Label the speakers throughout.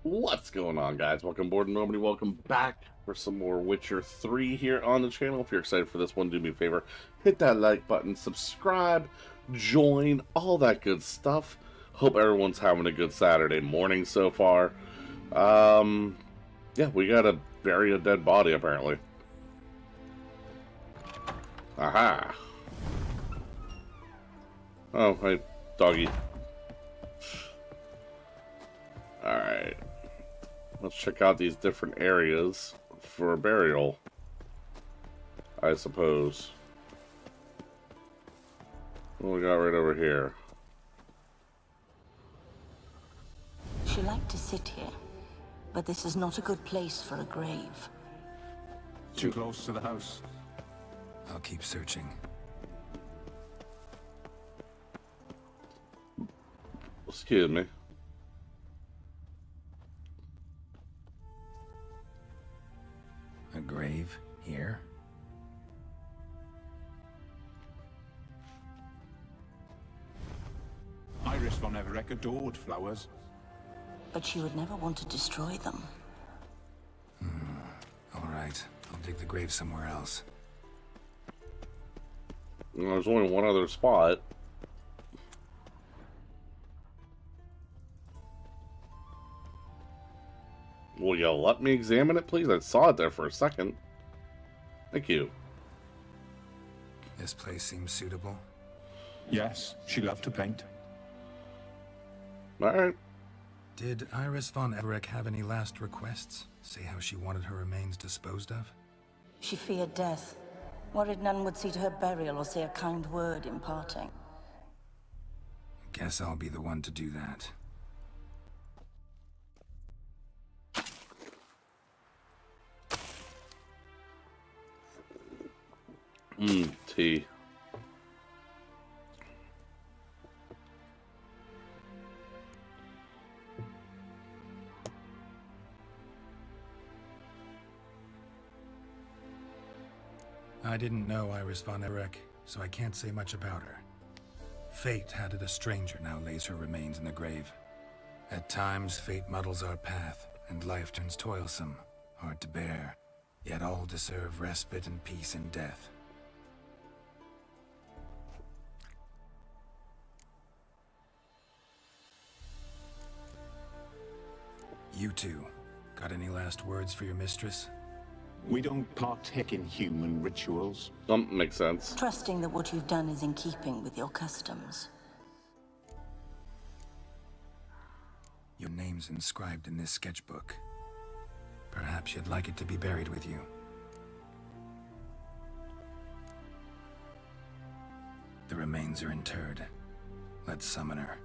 Speaker 1: What's going on, guys? Welcome aboard, and nobody. Welcome back for some more Witcher 3 here on the channel. If you're excited for this one, do me a favor, hit that like button, subscribe, join, all that good stuff. Hope everyone's having a good Saturday morning so far. Yeah, we gotta bury a dead body, apparently. Aha! Oh, hey, doggy. Alright. Let's check out these different areas for burial, I suppose. What we got right over here?
Speaker 2: She liked to sit here, but this is not a good place for a grave.
Speaker 3: Too close to the house.
Speaker 4: I'll keep searching.
Speaker 1: Excuse me.
Speaker 4: A grave here?
Speaker 3: Iris von Everett adored flowers.
Speaker 2: But she would never want to destroy them.
Speaker 4: All right, I'll dig the grave somewhere else.
Speaker 1: There's only one other spot. Will you let me examine it, please? I saw it there for a second. Thank you.
Speaker 4: This place seems suitable.
Speaker 3: Yes, she loved to paint.
Speaker 1: Alright.
Speaker 4: Did Iris von Everett have any last requests? Say how she wanted her remains disposed of?
Speaker 2: She feared death, worried none would see to her burial or say a kind word in parting.
Speaker 4: Guess I'll be the one to do that.
Speaker 1: Tea.
Speaker 4: I didn't know Iris von Everett, so I can't say much about her. Fate had it a stranger now lays her remains in the grave. At times, fate muddles our path, and life turns toilsome, hard to bear. Yet all deserve respite and peace in death. You two, got any last words for your mistress?
Speaker 3: We don't partake in human rituals.
Speaker 1: Makes sense.
Speaker 2: Trusting that what you've done is in keeping with your customs.
Speaker 4: Your name's inscribed in this sketchbook. Perhaps you'd like it to be buried with you. The remains are interred. Let's summon her.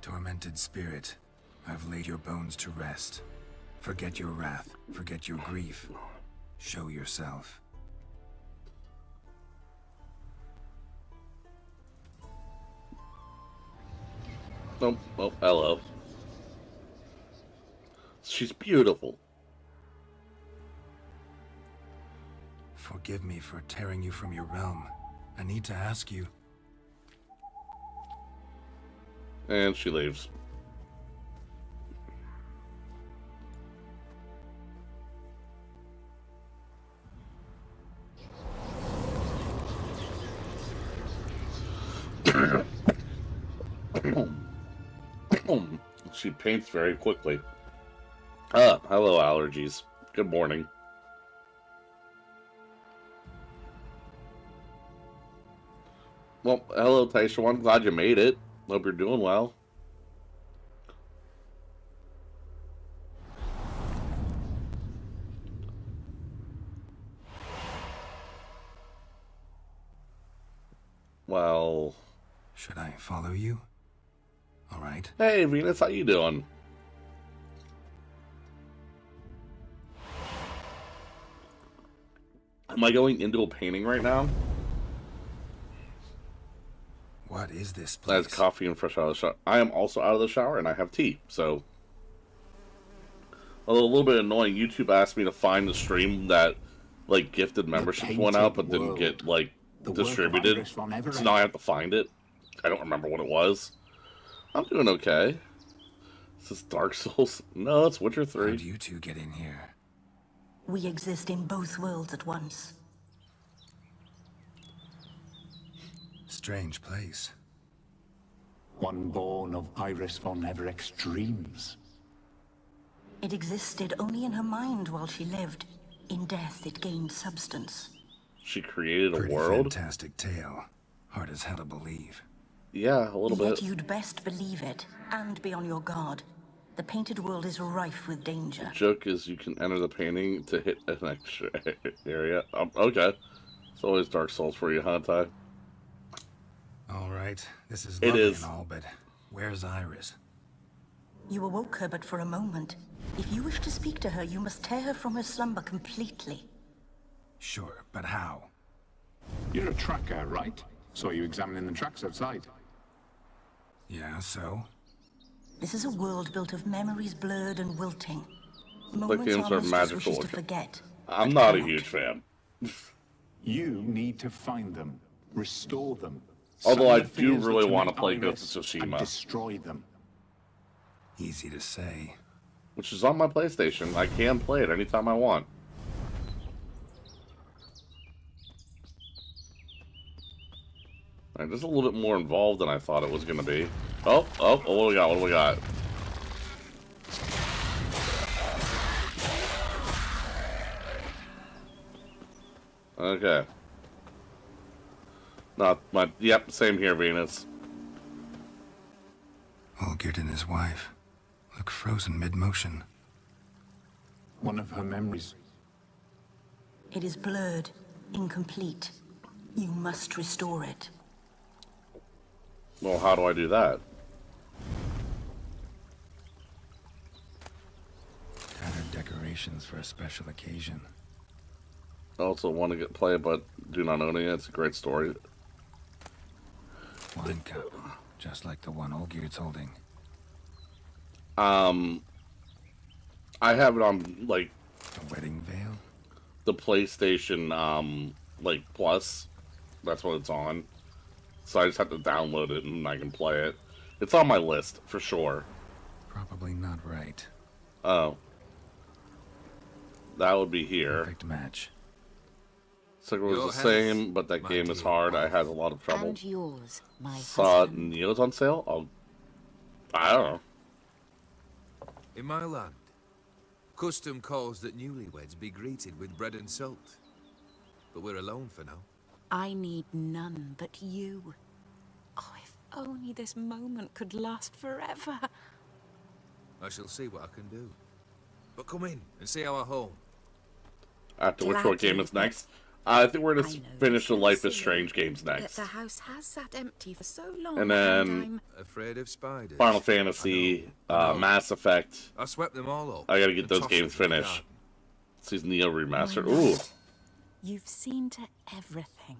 Speaker 4: Tormented spirit, I've laid your bones to rest. Forget your wrath, forget your grief. Show yourself.
Speaker 1: Oh, hello. She's beautiful.
Speaker 4: Forgive me for tearing you from your realm. I need to ask you.
Speaker 1: And she leaves. She paints very quickly. Hello, allergies. Good morning. Well, hello, Taisha. I'm glad you made it. Hope you're doing well. Well...
Speaker 4: Should I follow you? All right.
Speaker 1: Hey, Venus, how you doing? Am I going into a painting right now?
Speaker 4: What is this
Speaker 1: I have
Speaker 4: place?
Speaker 1: coffee and fresh out of the shower. I am also out of the shower, and I have tea, so... Although a little bit annoying, YouTube asked me to find the stream that, like, gifted memberships went out, but didn't get, like, distributed. So now I have to find it. I don't remember what it was. I'm doing okay. Is this Dark Souls? No, it's Witcher 3.
Speaker 4: How'd you two get in here?
Speaker 2: We exist in both worlds at once.
Speaker 4: Strange place.
Speaker 3: One born of Iris von Evereck's dreams.
Speaker 2: It existed only in her mind while she lived. In death, it gained substance.
Speaker 1: She created a
Speaker 4: Pretty
Speaker 1: world?
Speaker 4: fantastic tale. Hard as hell to believe.
Speaker 1: Yeah, a little
Speaker 2: Yet
Speaker 1: bit.
Speaker 2: you'd best believe it, and be on your guard. The painted world is rife with danger.
Speaker 1: Joke is you can enter the painting to hit an extra area. Okay. It's always Dark Souls for you, huh, Ty?
Speaker 4: All right, this is
Speaker 1: It
Speaker 4: lovely
Speaker 1: is.
Speaker 4: and all, but where's Iris?
Speaker 2: You awoke her but for a moment. If you wish to speak to her, you must tear her from her slumber completely.
Speaker 4: Sure, but how?
Speaker 3: You're a tracker, right? Saw you examining the tracks outside.
Speaker 4: Yeah, so?
Speaker 2: This is a world built of memories blurred and wilting.
Speaker 1: Like
Speaker 2: Moments
Speaker 1: games
Speaker 2: our
Speaker 1: are
Speaker 2: mistress
Speaker 1: magical.
Speaker 2: wishes to forget.
Speaker 1: I'm
Speaker 2: but
Speaker 1: not a
Speaker 2: cannot.
Speaker 1: huge fan.
Speaker 3: You need to find them, restore them.
Speaker 1: Although I
Speaker 3: summon the
Speaker 1: do
Speaker 3: fears that
Speaker 1: really
Speaker 3: torment
Speaker 1: wanna play
Speaker 3: Iris
Speaker 1: Ghost of Tsushima.
Speaker 3: and destroy them.
Speaker 4: Easy to say.
Speaker 1: Which is on my PlayStation. I can play it anytime I want. Alright, this is a little bit more involved than I thought it was going to be. Oh, what do we got? What do we got? Okay. Not my... Yep, same here, Venus.
Speaker 4: Olgierd and his wife look frozen mid-motion.
Speaker 3: One of her memories.
Speaker 2: It is blurred, incomplete. You must restore it.
Speaker 1: Well, how do I do that?
Speaker 4: Tattered decorations for a special occasion.
Speaker 1: I also want to play it, but do not own it yet. It's a great story.
Speaker 4: Wine cup, just like the one Olgierd's holding.
Speaker 1: I have it on, like,
Speaker 4: A wedding veil?
Speaker 1: the PlayStation, like, Plus. That's what it's on. So I just have to download it and I can play it. It's on my list, for sure.
Speaker 4: Probably not right.
Speaker 1: Oh. That would be here.
Speaker 4: Perfect match.
Speaker 1: So it was
Speaker 5: Your
Speaker 1: the same, but that
Speaker 5: my
Speaker 1: game is
Speaker 5: dear
Speaker 1: hard. I
Speaker 5: wife.
Speaker 1: had a lot of trouble.
Speaker 6: And yours, my
Speaker 1: Saw
Speaker 6: husband.
Speaker 1: Neo's on sale? I don't know.
Speaker 5: In my land, custom calls that newlyweds be greeted with bread and salt. But we're alone for now.
Speaker 6: I need none but you. Oh, if only this moment could last forever.
Speaker 5: I shall see what I can do. But come in and see our home.
Speaker 1: After which one game is next? I think we're going
Speaker 6: I
Speaker 1: to
Speaker 6: know
Speaker 1: finish the
Speaker 6: this
Speaker 1: Life
Speaker 6: sounds
Speaker 1: is Strange games
Speaker 6: But
Speaker 1: next.
Speaker 6: the house has sat empty for so long,
Speaker 1: And then-
Speaker 6: I'm...
Speaker 5: Afraid of spiders.
Speaker 1: Final Fantasy,
Speaker 5: I know.
Speaker 1: Mass Effect.
Speaker 5: I swept them all up.
Speaker 1: I gotta get
Speaker 5: and
Speaker 1: those
Speaker 5: tossed
Speaker 1: games
Speaker 5: them in the
Speaker 1: finished.
Speaker 5: garden.
Speaker 1: This is Neo Remastered.
Speaker 6: Why
Speaker 1: Ooh.
Speaker 6: not? You've seen to everything.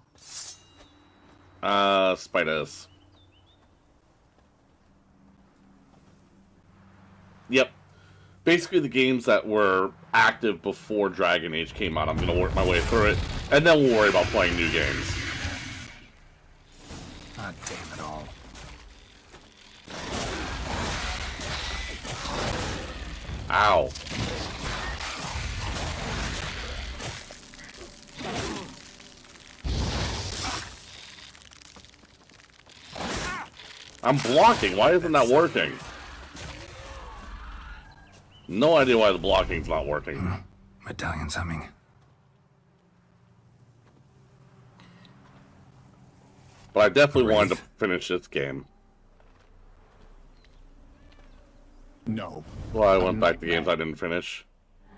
Speaker 1: Spiders. Yep. Basically the games that were active before Dragon Age came out, I'm gonna work my way through it. And then we'll worry about playing new games.
Speaker 4: Ah, damn it all.
Speaker 1: Ow. I'm blocking. Why isn't that working? No idea why the blocking's not working.
Speaker 4: Medallion's humming.
Speaker 1: But I definitely wanted to
Speaker 4: Wraith.
Speaker 1: finish this game.
Speaker 3: No.
Speaker 1: Well, I went back to games I didn't finish.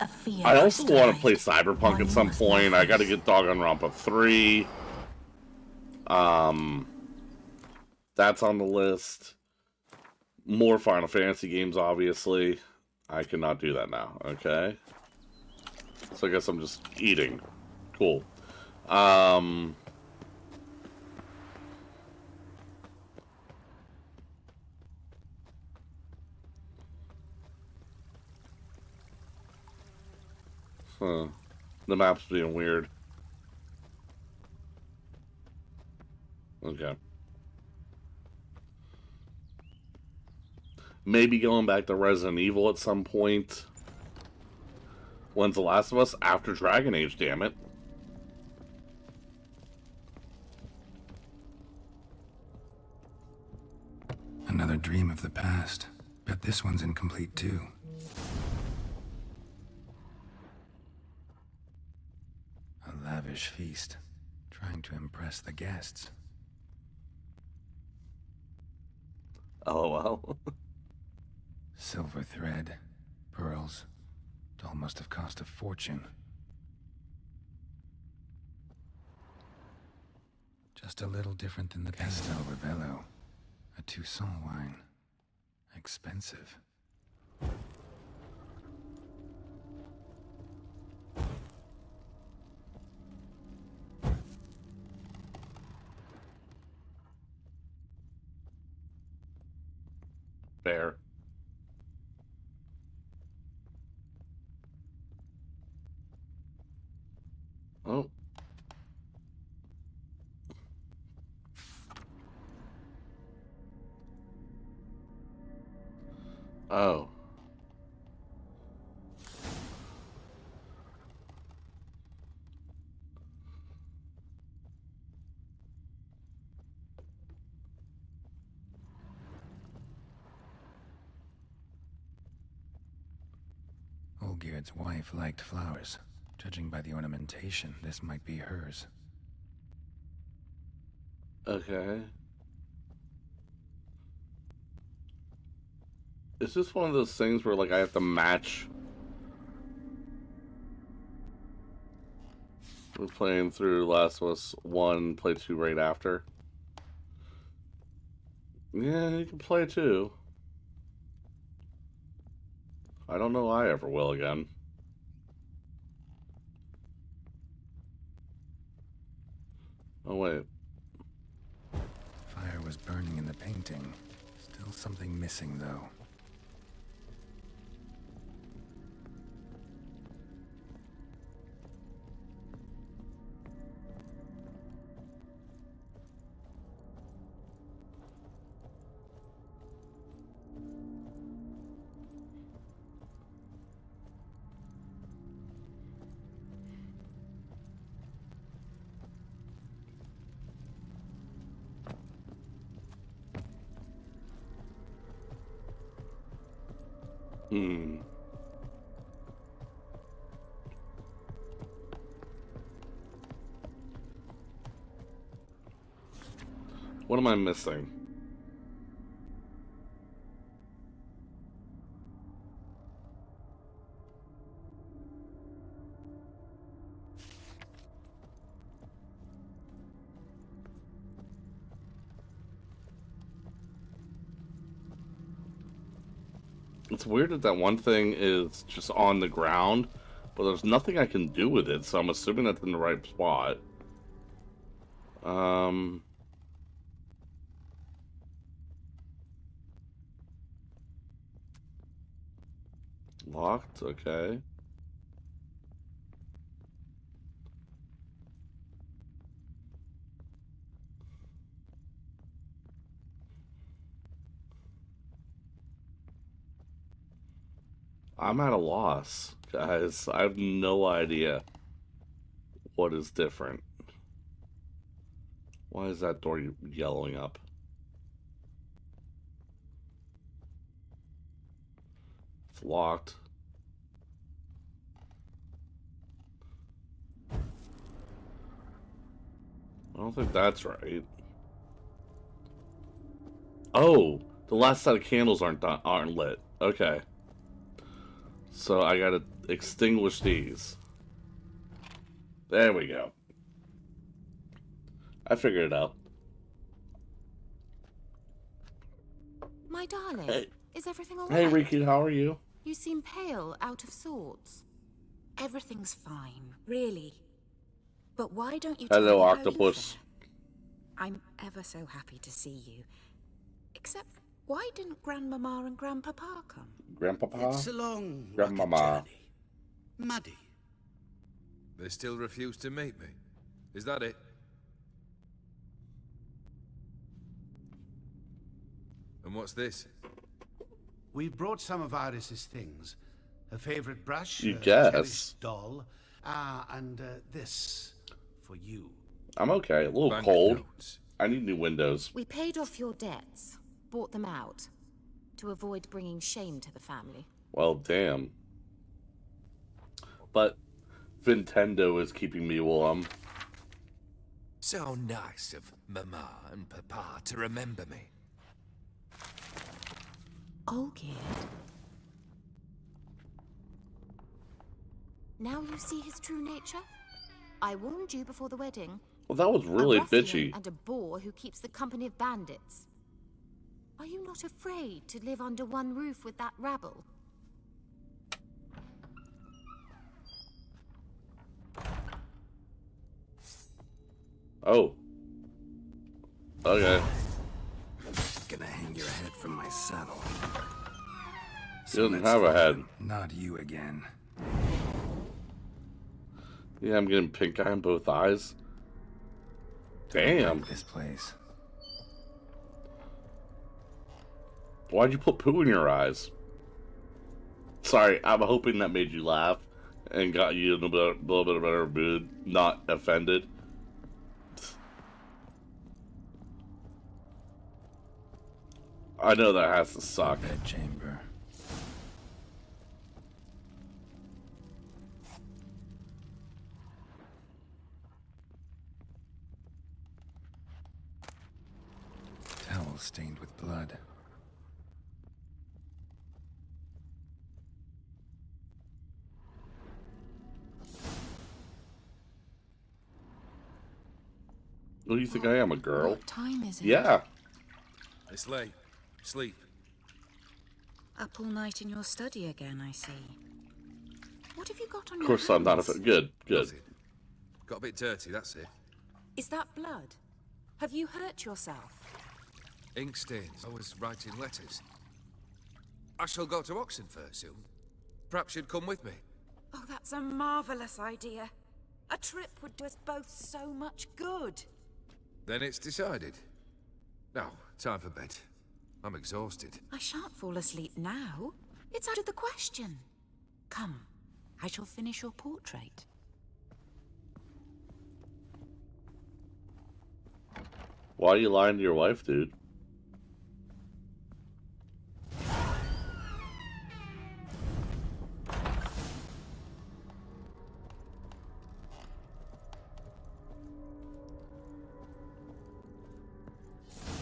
Speaker 2: A fear
Speaker 1: I also want to
Speaker 2: crystallized.
Speaker 1: play Cyberpunk at
Speaker 2: One
Speaker 1: some
Speaker 2: must
Speaker 1: point. I got to
Speaker 2: manifest.
Speaker 1: get Danganronpa 3. That's on the list. More Final Fantasy games, obviously. I cannot do that now, okay? So I guess I'm just eating. Cool. Huh. The map's being weird. Okay. Maybe going back to Resident Evil at some point. When's The Last of Us? After Dragon Age, damn it.
Speaker 4: Another dream of the past. Bet this one's incomplete too. A lavish feast, trying to impress the guests.
Speaker 1: LOL.
Speaker 4: Silver thread, pearls. Doll must have cost a fortune. Just a little different than the Pastel Rebello. A Toussaint wine. Expensive.
Speaker 1: Fair. Oh. Oh.
Speaker 4: Olgierd's wife liked flowers. Judging by the ornamentation, this might be hers.
Speaker 1: Okay. Is this one of those things where, like, I have to match? We're playing through Last of Us 1, play 2 right after. Yeah, you can play 2. I don't know I ever will again. Oh, wait.
Speaker 4: Fire was burning in the painting. Still something missing, though.
Speaker 1: Hmm. What am I missing? It's weird that that one thing is just on the ground, but there's nothing I can do with it, so I'm assuming that's in the right spot. Locked, okay. I'm at a loss, guys. I have no idea what is different. Why is that door yellowing up? It's locked. I don't think that's right. Oh, the last set of candles aren't lit. Okay. So I gotta extinguish these. There we go. I figured it out.
Speaker 6: My darling,
Speaker 1: Hey.
Speaker 6: is everything all
Speaker 1: Hey,
Speaker 6: right?
Speaker 1: Riki, how are you?
Speaker 6: You seem pale, out of sorts. Everything's fine, really. But why don't you tell
Speaker 1: Hello,
Speaker 6: me how
Speaker 1: octopus.
Speaker 6: you fare? I'm ever so happy to see you. Except, why didn't Grandmama and Grandpapa come?
Speaker 1: Grandpapa?
Speaker 7: It's a long
Speaker 1: Grandmama.
Speaker 7: rocket journey. Muddy.
Speaker 5: They still refuse to meet me. Is that it? And what's this?
Speaker 7: We've brought some of Iris's things. Her favorite brush,
Speaker 1: You
Speaker 7: her
Speaker 1: guess.
Speaker 7: cherished doll, and this for you.
Speaker 1: I'm okay. A little
Speaker 5: Bank
Speaker 1: cold.
Speaker 5: notes.
Speaker 1: I need new windows.
Speaker 8: We paid off your debts, bought them out, to avoid bringing shame to the family.
Speaker 1: Well, damn. But Nintendo is keeping me warm.
Speaker 5: So nice of Mama and Papa to remember me.
Speaker 8: Olgierd. Now you see his true nature? I warned you before the wedding.
Speaker 1: Well, that was really
Speaker 8: a ruffian
Speaker 1: bitchy.
Speaker 8: and a boor who keeps the company of bandits. Are you not afraid to live under one roof with that rabble?
Speaker 1: Oh. Okay.
Speaker 4: Gonna hang your head from my saddle.
Speaker 1: He doesn't have a head.
Speaker 4: Not you again.
Speaker 1: Yeah, I'm getting pink eye in both eyes. Damn.
Speaker 4: This place.
Speaker 1: Why'd you put poo in your eyes? Sorry, I'm hoping that made you laugh and got you in a little bit of a better mood, not offended. I know that has to suck.
Speaker 4: Bedchamber. Towel stained with blood.
Speaker 1: What do you think I am, a girl?
Speaker 6: What time is it?
Speaker 1: Yeah.
Speaker 5: It's late. Sleep.
Speaker 6: Up all night in your study again, I see. What have you got on your
Speaker 1: Of course, I'm not a
Speaker 6: hands?
Speaker 1: good.
Speaker 5: Nothing. Got a bit dirty, that's it.
Speaker 6: Is that blood? Have you hurt yourself?
Speaker 5: Ink stains. I was writing letters. I shall go to Oxenfurt soon. Perhaps you'd come with me.
Speaker 6: Oh, that's a marvelous idea. A trip would do us both so much good.
Speaker 5: Then it's decided. Now, time for bed. I'm exhausted.
Speaker 6: I shan't fall asleep now. It's out of the question. Come, I shall finish your portrait.
Speaker 1: Why are you lying to your wife, dude?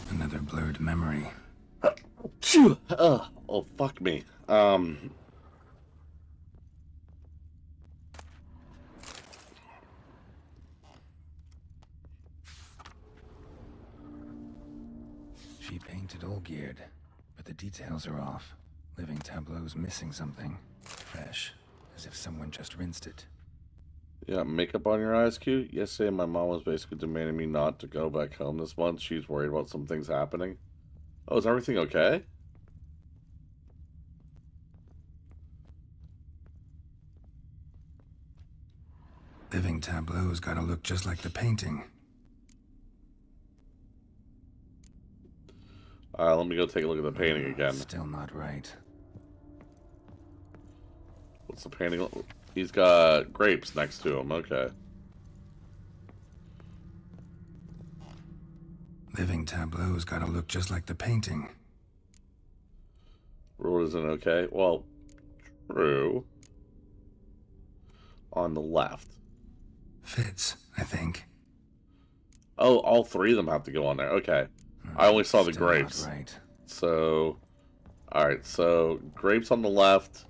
Speaker 4: Another blurred memory.
Speaker 1: Phew. Oh, fuck me.
Speaker 4: She painted Olgierd, but the details are off. Living tableau's missing something. Fresh, as if someone just rinsed it.
Speaker 1: Yeah, makeup on your eyes, cute? Yesterday, my mom was basically demanding me not to go back home this month. She's worried about some things happening. Oh, is everything okay?
Speaker 4: Living tableau's gotta look just like the painting.
Speaker 1: Let me go take a look at the painting again.
Speaker 4: Still not right.
Speaker 1: What's the painting? He's got grapes next to him. Okay.
Speaker 4: Living tableau's gotta look just like the painting.
Speaker 1: Road isn't okay. Well, true. On the left.
Speaker 4: Fits, I think.
Speaker 1: Oh, all three of them have to go on there. Okay. I only saw the
Speaker 4: Still not
Speaker 1: grapes.
Speaker 4: right.
Speaker 1: So, alright, so grapes on the left,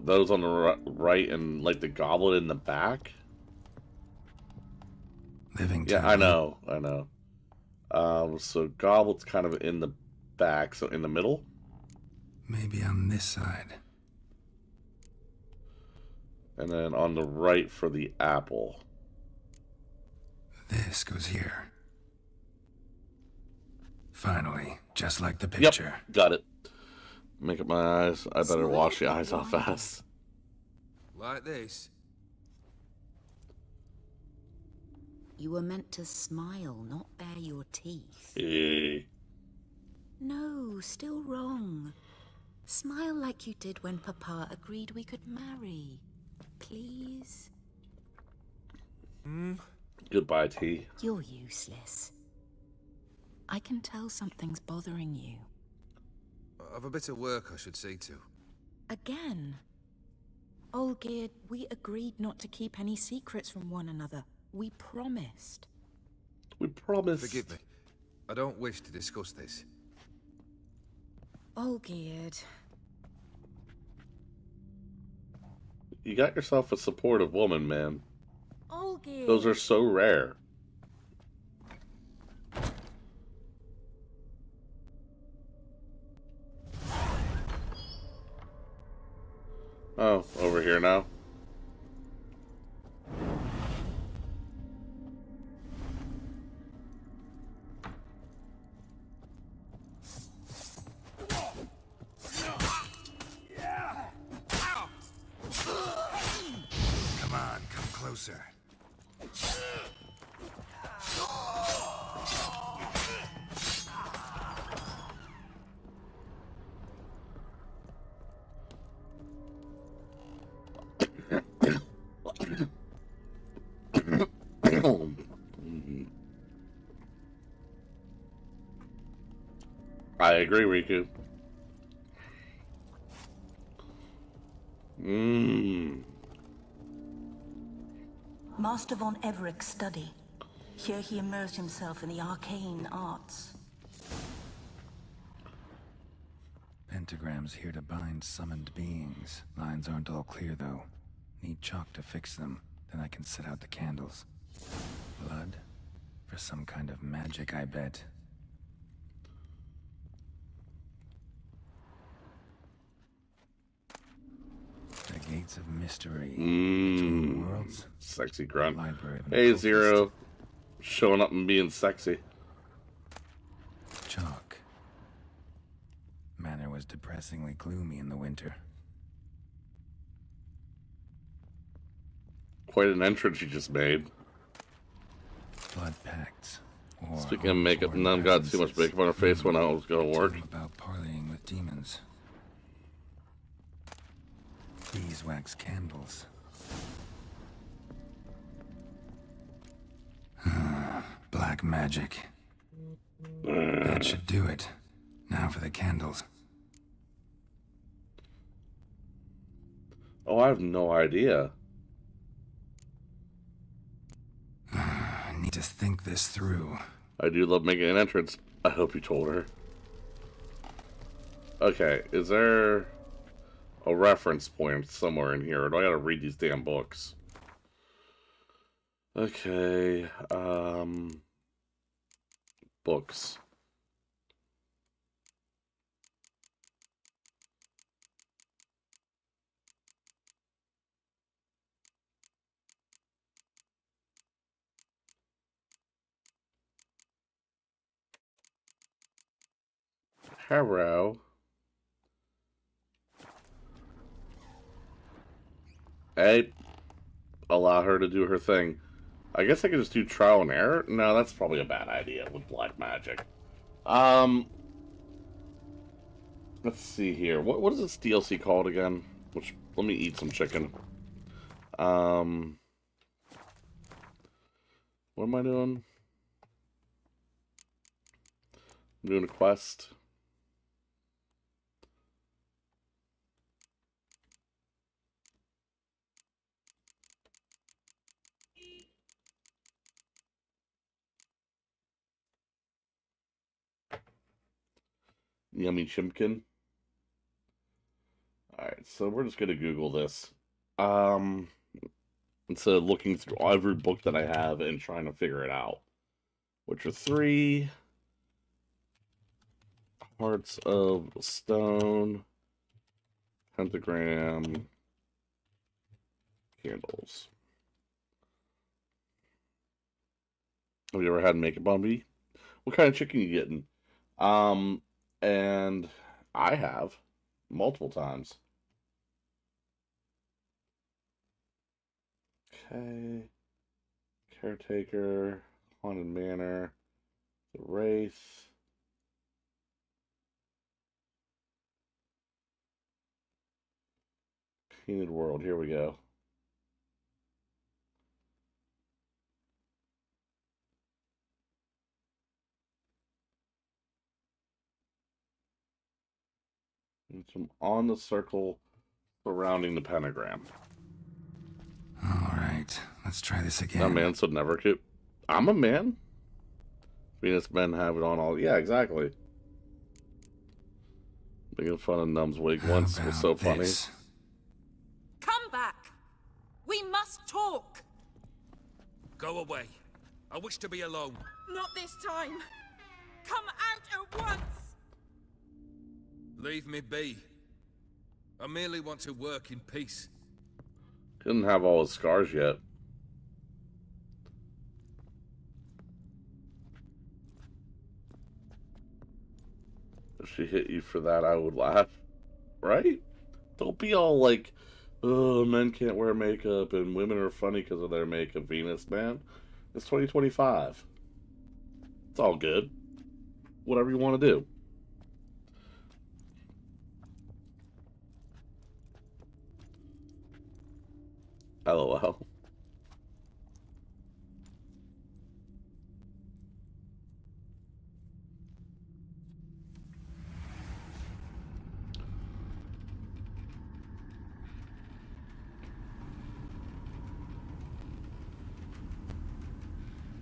Speaker 1: those on the right, and like the goblet in the back.
Speaker 4: Living
Speaker 1: Yeah,
Speaker 4: tableau.
Speaker 1: I know. So goblet's kind of in the back, so in the middle.
Speaker 4: Maybe on this side.
Speaker 1: And then on the right for the apple.
Speaker 4: This goes here. Finally, just like the picture.
Speaker 1: Yep, got it. Make up my eyes. I better wash the eyes off fast.
Speaker 5: Like this.
Speaker 8: You were meant to smile, not bare your teeth.
Speaker 1: Eh.
Speaker 8: No, still wrong.
Speaker 6: Smile like you did when Papa agreed we could marry. Please?
Speaker 1: Goodbye, T.
Speaker 6: You're useless. I can tell something's bothering you.
Speaker 5: I've a bit of work I should see to.
Speaker 6: Again. Olgierd, we agreed not to keep any secrets from one another. We promised.
Speaker 1: We promised.
Speaker 5: Forgive me. I don't wish to discuss this.
Speaker 6: Olgierd.
Speaker 1: You got yourself a supportive woman, man.
Speaker 6: Olgierd.
Speaker 1: Those are so rare. Oh, over here now.
Speaker 4: Come on, come closer.
Speaker 1: I agree, Riku.
Speaker 2: Master von Evereck's study. Here he immersed himself in the arcane arts.
Speaker 4: Pentagrams here to bind summoned beings. Lines aren't all clear, though. Need chalk to fix them, then I can set out the candles. Blood? For some kind of magic, I bet. The gates of mystery. Between worlds.
Speaker 1: Sexy grunt.
Speaker 4: Library of an
Speaker 1: Hey,
Speaker 4: occultist.
Speaker 1: Zero. Showing up and being sexy.
Speaker 4: Chalk. Manor was depressingly gloomy in the winter.
Speaker 1: Quite an entrance you just made.
Speaker 4: Blood pacts. Or
Speaker 1: Speaking of makeup,
Speaker 4: sworn
Speaker 1: none got too much
Speaker 4: presences.
Speaker 1: makeup on her face when I was going to work.
Speaker 4: Tell 'em about parleying with demons. Beeswax candles. Black magic. That should do it. Now for the candles.
Speaker 1: Oh, I have no idea.
Speaker 4: I need to think this through.
Speaker 1: I do love making an entrance. I hope you told her. Okay, is there a reference point somewhere in here? Or do I gotta read these damn books? Okay, books. Hello. Hey, allow her to do her thing. I guess I could just do trial and error? No, that's probably a bad idea with black magic. Let's see here. What is this DLC called again? Let me eat some chicken. What am I doing? I'm doing a quest. Yummy Chimkin. Alright, so we're just gonna Google this. Instead of looking through every book that I have and trying to figure it out. Witcher 3. Hearts of Stone. Pentagram. Candles. Have you ever had makeup on me? What kind of chicken you getting? And I have multiple times. Okay. Caretaker, Haunted Manor, The Wraith. Painted world. Here we go. And some on the circle surrounding the pentagram.
Speaker 4: Alright, let's try this again.
Speaker 1: No man should never keep. I'm a man. Venus men have it on all. Yeah, exactly. Making fun of Num's wig once was so funny.
Speaker 6: Come back! We must talk!
Speaker 5: Go away. I wish to be alone.
Speaker 6: Not this time! Come out at once!
Speaker 5: Leave me be. I merely want to work in peace.
Speaker 1: Didn't have all his scars yet. If she hit you for that, I would laugh. Right? Don't be all like, oh, men can't wear makeup and women are funny because of their makeup, Venus, man. It's 2025. It's all good. Whatever you want to do. LOL.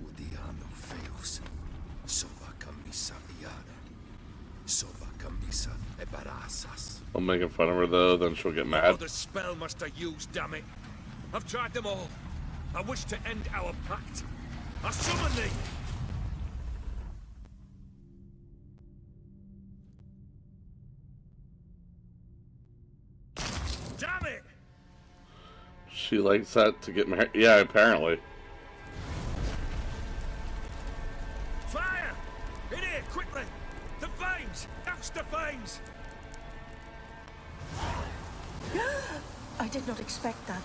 Speaker 5: Udiano feos. Soba camisa liana. Soba camisa e barasas.
Speaker 1: I'm making fun of her though, then she'll get mad.
Speaker 5: What spell must I use, damn it? I've tried them all. I wish to end our pact. I summon thee! Damn it!
Speaker 1: She likes that to get married. Yeah, apparently.
Speaker 5: Fire! In here, quickly! The flames! Douse the flames!
Speaker 2: I did not expect that.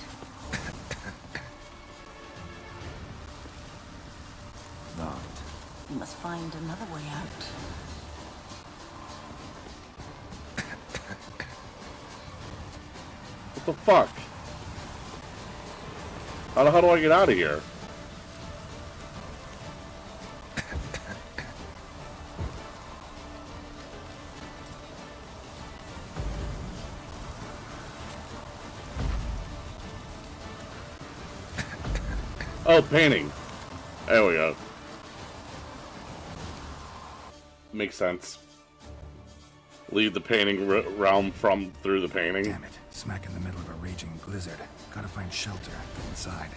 Speaker 3: Not.
Speaker 2: We must find another way out.
Speaker 1: What the fuck? How do I get out of here? Oh, painting. There we go. Makes sense. Leave the painting realm from through the painting.
Speaker 4: Damn it. Smack in the middle of a raging blizzard. Gotta find shelter. Get inside.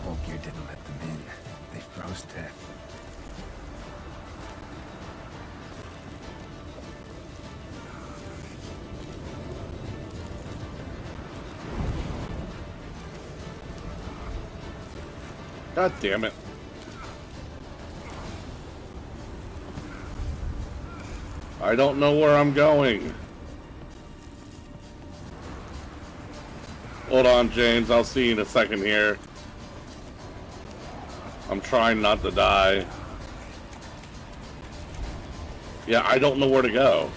Speaker 4: Volkir didn't let them in. They froze to death.
Speaker 1: God damn it. I don't know where I'm going. Hold on, James. I'll see you in a second here. I'm trying not to die. Yeah, I don't know where to go.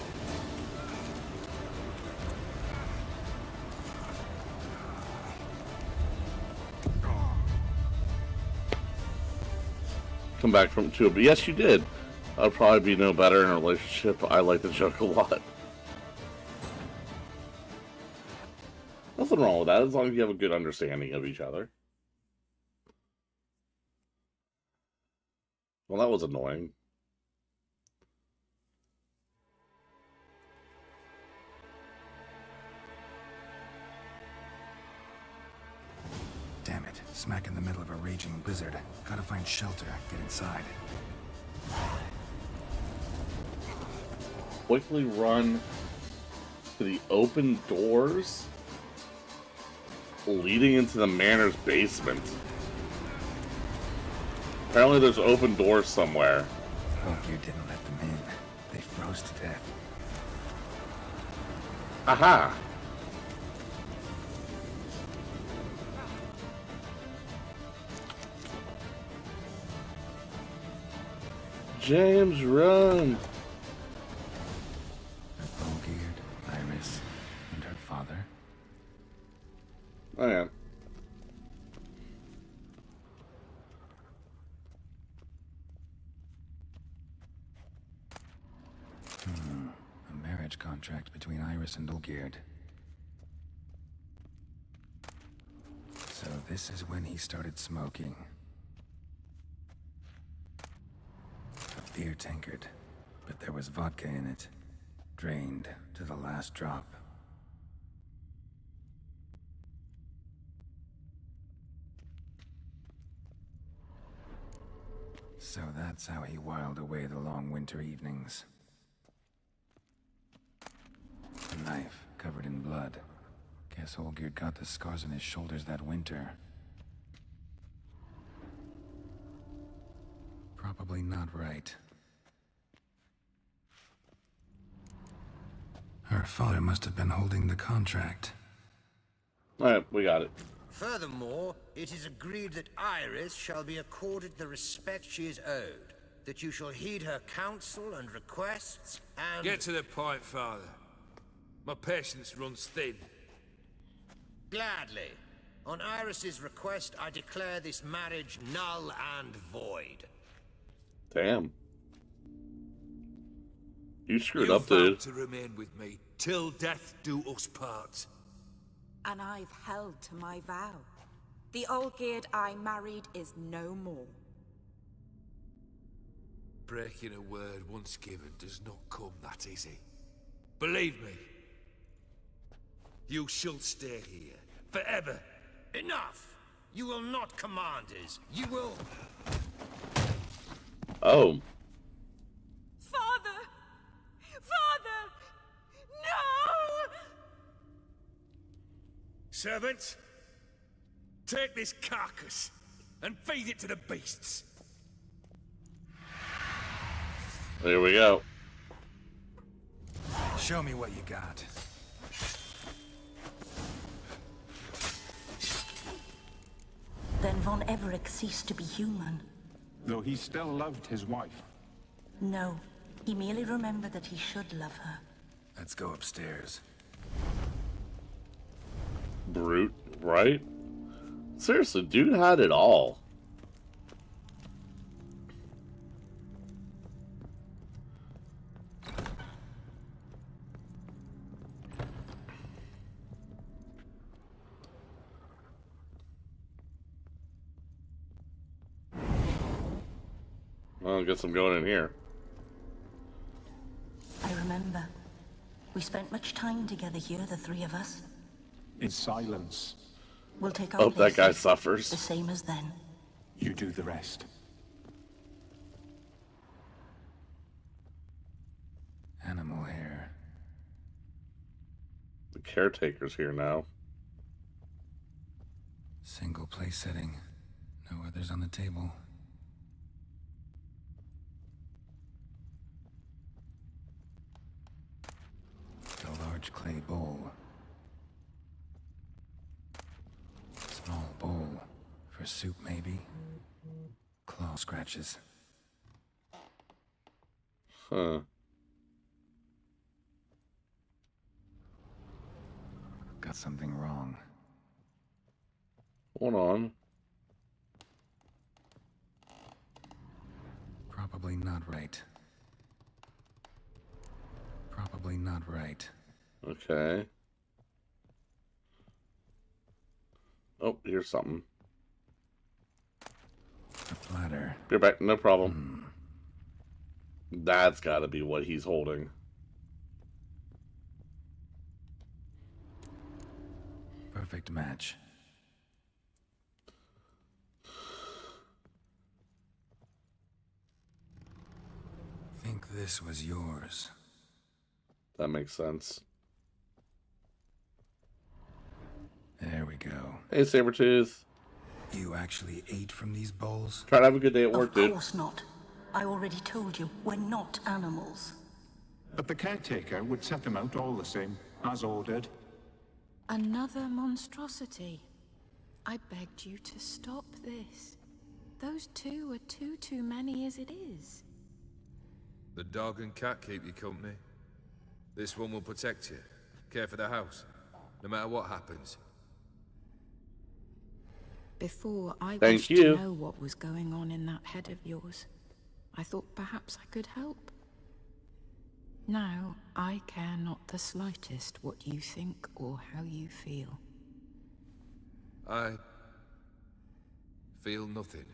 Speaker 1: Come back from two, but yes, you did. I'll probably be no better in a relationship. I like the joke a lot. Nothing wrong with that, as long as you have a good understanding of each other. Well, that was annoying.
Speaker 4: Damn it. Smack in the middle of a raging blizzard. Gotta find shelter. Get inside.
Speaker 1: Quickly run to the open doors leading into the manor's basement. Apparently there's open doors somewhere.
Speaker 4: Volkir didn't let them in. They froze to death.
Speaker 1: Aha! James, run!
Speaker 4: Olgierd, Iris, and her father.
Speaker 1: Oh yeah.
Speaker 4: A marriage contract between Iris and Olgierd. So this is when he started smoking. A beer tankard, but there was vodka in it. Drained to the last drop. So that's how he whiled away the long winter evenings. A knife covered in blood. Guess Olgierd got the scars on his shoulders that winter. Probably not right. Her father must have been holding the contract.
Speaker 1: Alright, we got it.
Speaker 9: Furthermore, it is agreed that Iris shall be accorded the respect she is owed, that you shall heed her counsel and requests, and...
Speaker 5: Get to the point, Father. My patience runs thin.
Speaker 9: Gladly. On Iris's request, I declare this marriage null and void.
Speaker 1: Damn. You screwed
Speaker 5: You
Speaker 1: up, dude.
Speaker 5: vowed to remain with me till death do us part.
Speaker 6: And I've held to my vow. The Olgierd I married is no more.
Speaker 5: Breaking a word once given does not come that easy. Believe me. You shall stay here forever.
Speaker 9: Enough! You will not command us. You will...
Speaker 1: Oh.
Speaker 6: Father! Father! No!
Speaker 5: Servants, take this carcass and feed it to the beasts.
Speaker 1: There we go.
Speaker 4: Show me what you got.
Speaker 2: Then Von Everett ceased to be human.
Speaker 3: Though he still loved his wife.
Speaker 2: No, he merely remembered that he should love her.
Speaker 4: Let's go upstairs.
Speaker 1: Brute, right? Seriously, dude had it all. Well, I guess I'm going in here.
Speaker 2: I remember. We spent much time together here, the three of us.
Speaker 3: In silence.
Speaker 2: We'll take our
Speaker 1: Hope that guy
Speaker 2: places,
Speaker 1: suffers.
Speaker 2: the same as then.
Speaker 3: You do the rest.
Speaker 4: Animal hair.
Speaker 1: The caretaker's here now.
Speaker 4: Single place setting. No others on the table. A large clay bowl. Small bowl. For soup, maybe? Claw scratches.
Speaker 1: Huh.
Speaker 4: Got something wrong.
Speaker 1: Hold on.
Speaker 4: Probably not right. Probably not right.
Speaker 1: Okay. Oh, here's something.
Speaker 4: A platter.
Speaker 1: Be right back, no problem. That's gotta be what he's holding.
Speaker 4: Perfect match. Think this was yours.
Speaker 1: That makes sense.
Speaker 4: There we go.
Speaker 1: Hey, Sabretooth.
Speaker 4: You actually ate from these bowls?
Speaker 1: Try to have a good day at work,
Speaker 2: Of
Speaker 1: dude.
Speaker 2: course not. I already told you, we're not animals.
Speaker 3: But the caretaker would set them out all the same, as ordered.
Speaker 6: Another monstrosity. I begged you to stop this. Those two are too many as it is.
Speaker 5: The dog and cat keep you company. This one will protect you. Care for the house, no matter what happens.
Speaker 6: Before, I
Speaker 1: Thank
Speaker 6: wished
Speaker 1: you.
Speaker 6: to know what was going on in that head of yours. I thought perhaps I could help. Now, I care not the slightest what you think or how you feel.
Speaker 5: I feel nothing.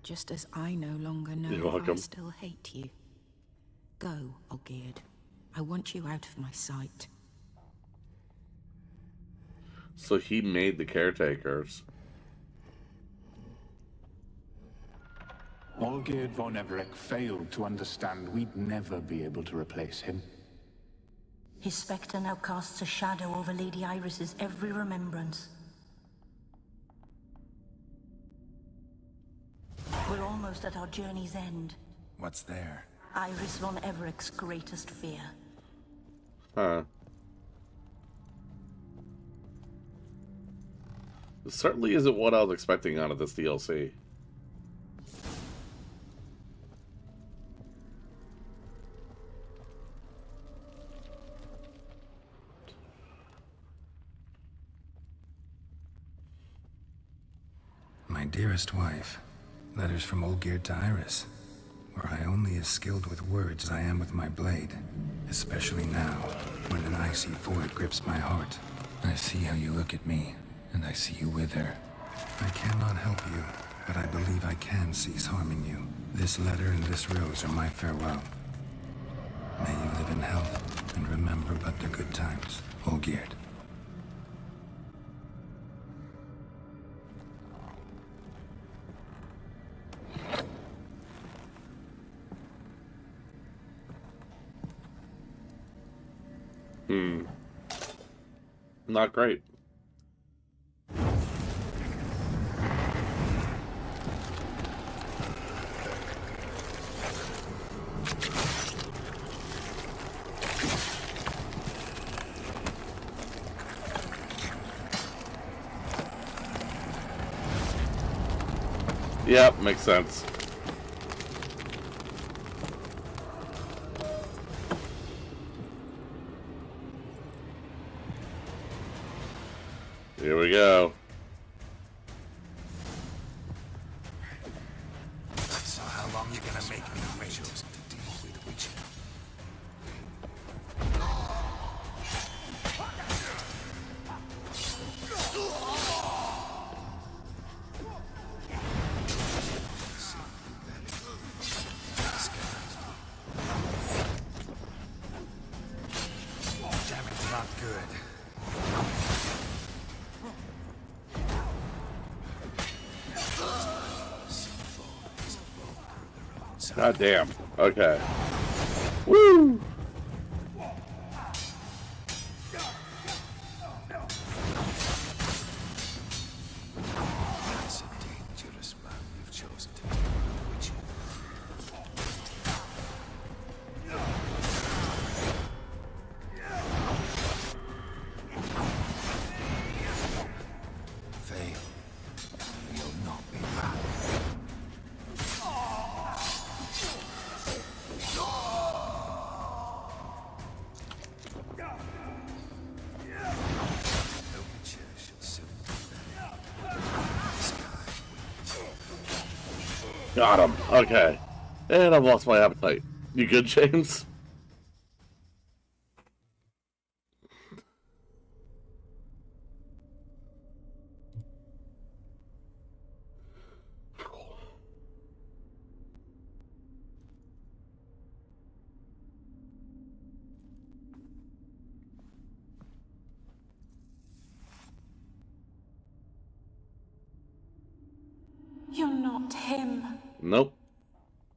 Speaker 6: Just as I no longer know
Speaker 1: You're
Speaker 6: if I
Speaker 1: welcome.
Speaker 6: still hate you. Go, Olgierd. I want you out of my sight.
Speaker 1: So he made the caretakers.
Speaker 3: Olgierd von Everec failed to understand we'd never be able to replace him.
Speaker 2: His spectre now casts a shadow over Lady Iris's every remembrance. We're almost at our journey's end.
Speaker 4: What's there?
Speaker 2: Iris von Everec's greatest fear.
Speaker 1: Huh. It certainly isn't what I was expecting out of this DLC.
Speaker 4: My dearest wife. Letters from Olgierd to Iris. Were I only as skilled with words as I am with my blade. Especially now, when an icy void grips my heart. I see how you look at me, and I see you wither. I cannot help you, but I believe I can cease harming you. This letter and this rose are my farewell. May you live in health, and remember but the good times, Olgierd.
Speaker 1: Not great. Yep, makes sense. Here we go.
Speaker 4: So how long you gonna make me wait? Chosen to deal with witch. Damage not good.
Speaker 1: God damn. Okay. Woo!
Speaker 5: It's a dangerous man you've chosen to deal with, Fail, and you'll not be back.
Speaker 1: Got him. Okay. And I've lost my appetite. You good, James?
Speaker 2: You're not him.
Speaker 1: Nope.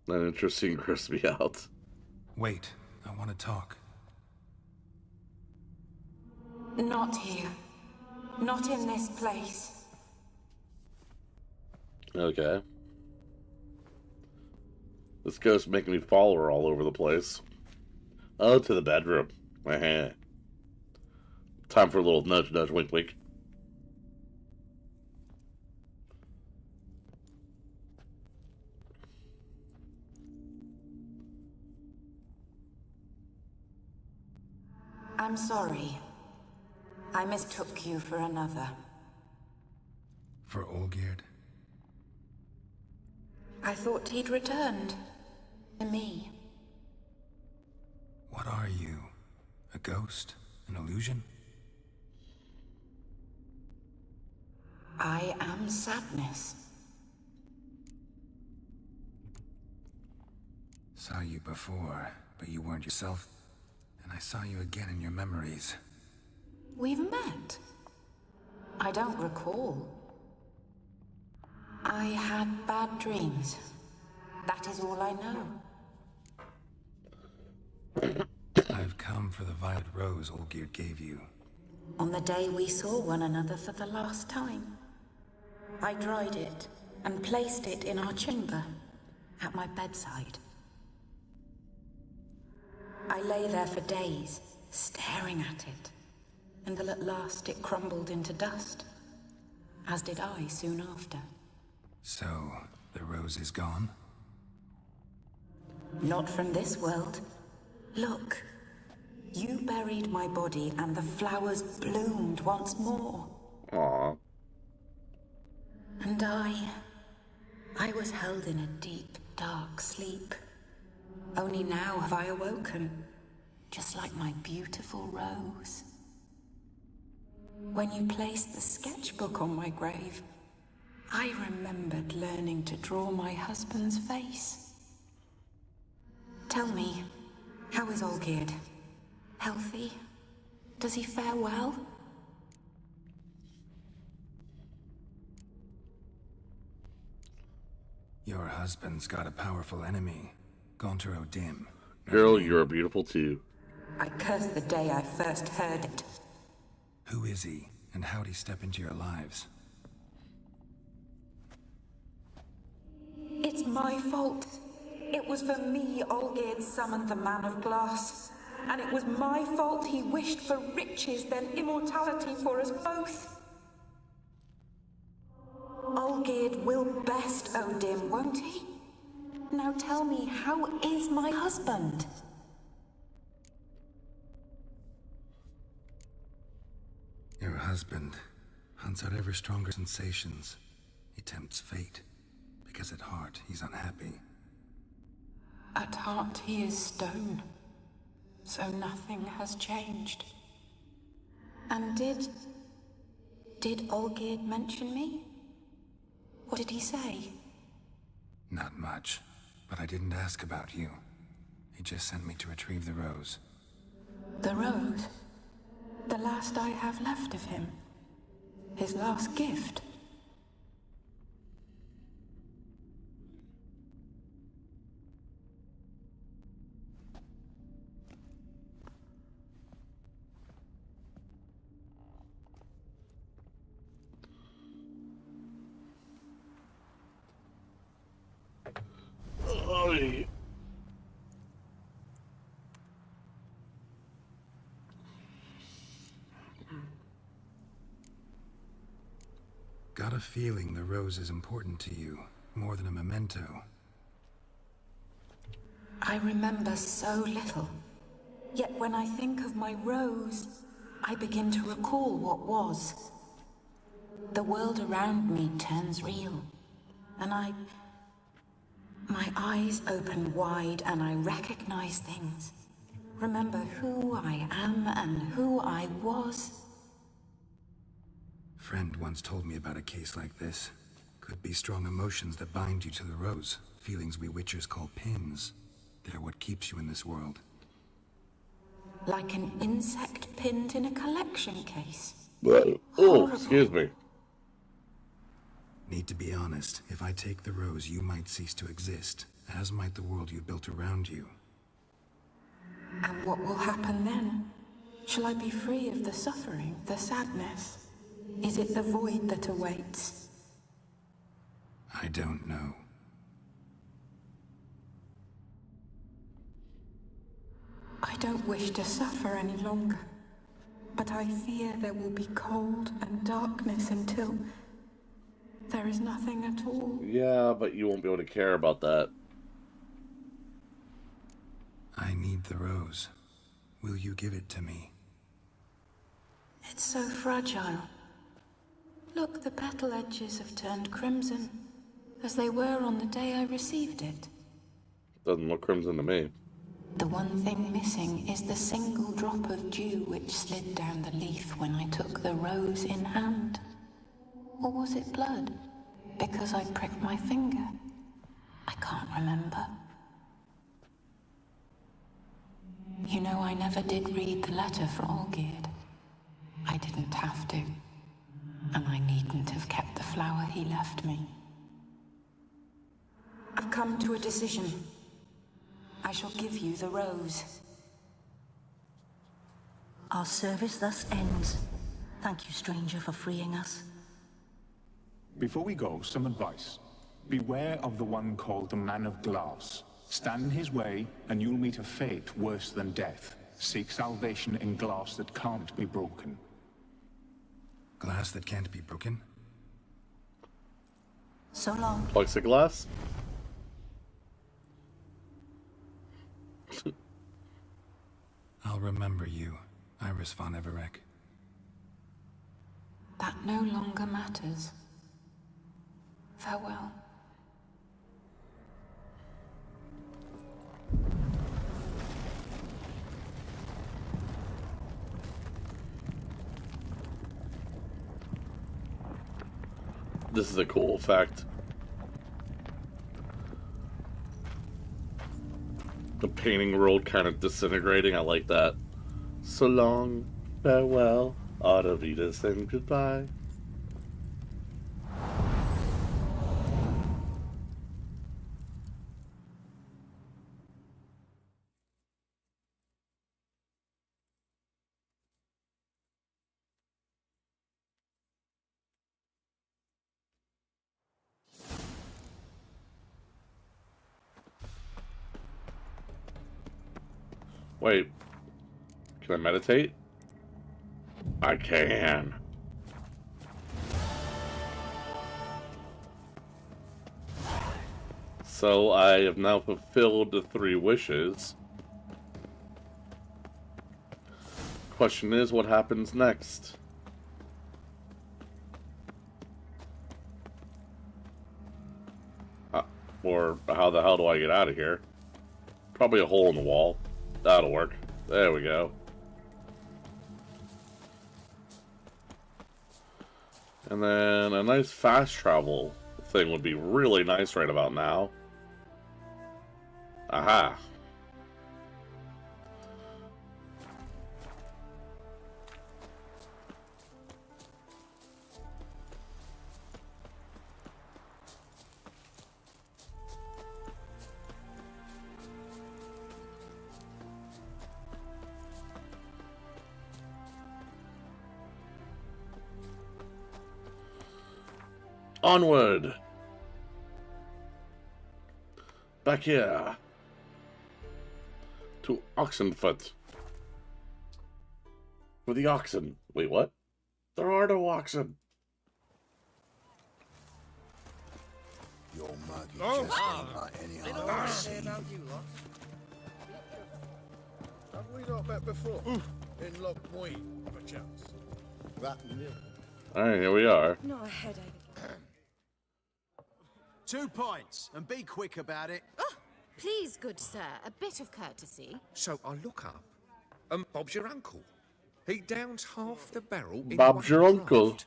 Speaker 1: Not interesting, grossed me out.
Speaker 4: Wait, I want to talk.
Speaker 2: Not here. Not in this place.
Speaker 1: Okay. This ghost making me follow her all over the place. Oh, to the bedroom. Time for a little nudge, nudge, wink, wink.
Speaker 2: sorry. I mistook you for another.
Speaker 4: For Olgierd?
Speaker 2: I thought he'd returned. To me.
Speaker 4: What are you? A ghost? An illusion?
Speaker 2: I am sadness.
Speaker 4: Saw you before, but you weren't yourself. And I saw you again in your memories.
Speaker 2: We've met. I don't recall. I had bad dreams. That is all I know.
Speaker 4: I've come for the violet rose Olgierd gave you.
Speaker 2: On the day we saw one another for the last time, I dried it and placed it in our chamber, at my bedside. I lay there for days, staring at it, until at last it crumbled into dust, as did I soon after.
Speaker 4: So, the rose is gone?
Speaker 2: Not from this world. Look, you buried my body and the flowers bloomed once more.
Speaker 1: Aww.
Speaker 2: And I was held in a deep, dark sleep. Only now have I awoken, just like my beautiful rose. When you placed the sketchbook on my grave, I remembered learning to draw my husband's face. Tell me, how is Olgierd? Healthy? Does he fare well?
Speaker 4: Your husband's got a powerful enemy, Gaunter O'Dim.
Speaker 1: Girl, you're beautiful too.
Speaker 2: I curse the day I first heard it.
Speaker 4: Who is he, and how'd he step into your lives?
Speaker 2: It's my fault. It was for me Olgierd summoned the Man of Glass. And it was my fault he wished for riches then immortality for us both. Olgierd will best O'Dim, won't he? Now tell me, how is my husband?
Speaker 4: Your husband hunts out ever stronger sensations. He tempts fate, because at heart he's unhappy.
Speaker 2: At heart he is stone, so nothing has changed. And did Olgierd mention me? What did he say?
Speaker 4: Not much, but I didn't ask about you. He just sent me to retrieve the rose.
Speaker 2: The rose? The last I have left of him? His last gift?
Speaker 4: Got a feeling the rose is important to you, more than a memento.
Speaker 2: I remember so little. Yet when I think of my rose, I begin to recall what was. The world around me turns real, and my eyes open wide and I recognize things. Remember who I am and who I was.
Speaker 4: Friend once told me about a case like this. Could be strong emotions that bind you to the rose. Feelings we witchers call pins. They're what keeps you in this world.
Speaker 2: Like an insect pinned in a collection case.
Speaker 1: Oh, excuse me.
Speaker 4: Need to be honest. If I take the rose, you might cease to exist, as might the world you built around you.
Speaker 2: And what will happen then? Shall I be free of the suffering, the sadness? Is it the void that awaits?
Speaker 4: I don't know.
Speaker 2: I don't wish to suffer any longer, but I fear there will be cold and darkness until there is nothing at all.
Speaker 1: Yeah, but you won't be able to care about that.
Speaker 4: I need the rose. Will you give it to me?
Speaker 2: It's so fragile. Look, the petal edges have turned crimson, as they were on the day I received it.
Speaker 1: Doesn't look crimson to me.
Speaker 2: The one thing missing is the single drop of dew which slid down the leaf when I took the rose in hand. Or was it blood? Because I pricked my finger. I can't remember. You know, I never did read the letter for Olgierd. I didn't have to. And I needn't have kept the flower he left me. I've come to a decision. I shall give you the rose.
Speaker 10: Our service thus ends. Thank you, stranger, for freeing us.
Speaker 3: Before we go, some advice. Beware of the one called the Man of Glass. Stand in his way, and you'll meet a fate worse than death. Seek salvation in glass that can't be broken.
Speaker 4: Glass that can't be broken?
Speaker 10: So long.
Speaker 1: Plexiglass?
Speaker 4: I'll remember you, Iris von Everec.
Speaker 2: That no longer matters. Farewell.
Speaker 1: This is a cool effect. The painting world kind of disintegrating. I like that. So long, farewell, au revoir, and goodbye. Wait, can I meditate? I can. So I have now fulfilled the 3 wishes. Question is, what happens next? Or how the hell do I get out of here? Probably a hole in the wall. That'll work. There we go. And then a nice fast travel thing would be really nice right about now. Aha. Onward! Back here. To Oxenfoot. For the oxen. Wait, what? There are no oxen.
Speaker 9: Your mug is just ain't like any other I've seen.
Speaker 11: Have we not met before? In Lockmoy, perchance. That near.
Speaker 1: Alright, here we are.
Speaker 6: Not a headache.
Speaker 7: 2 points, and be quick about it.
Speaker 8: Oh, please, good sir, a bit of courtesy.
Speaker 5: So I look up, and Bob's your uncle. He downs half the barrel in
Speaker 1: Bob's your
Speaker 5: one
Speaker 1: uncle.
Speaker 5: draught.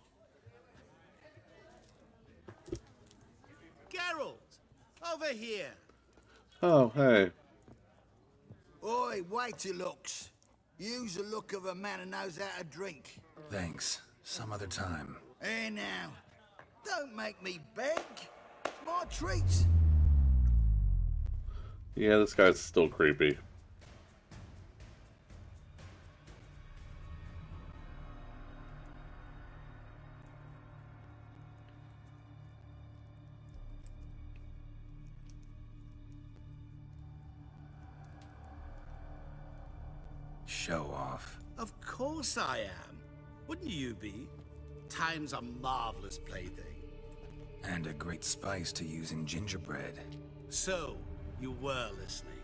Speaker 7: Geralt, over here.
Speaker 1: Oh, hey.
Speaker 9: Oi, wait your looks. Use the look of a man who knows how to drink.
Speaker 4: Thanks. Some other time.
Speaker 9: Here now. Don't make me beg. It's my treat.
Speaker 1: Yeah, this guy's still creepy.
Speaker 4: Show off.
Speaker 7: Of course I am. Wouldn't you be? Time's a marvelous plaything.
Speaker 4: And a great spice to use in gingerbread.
Speaker 7: So, you were listening.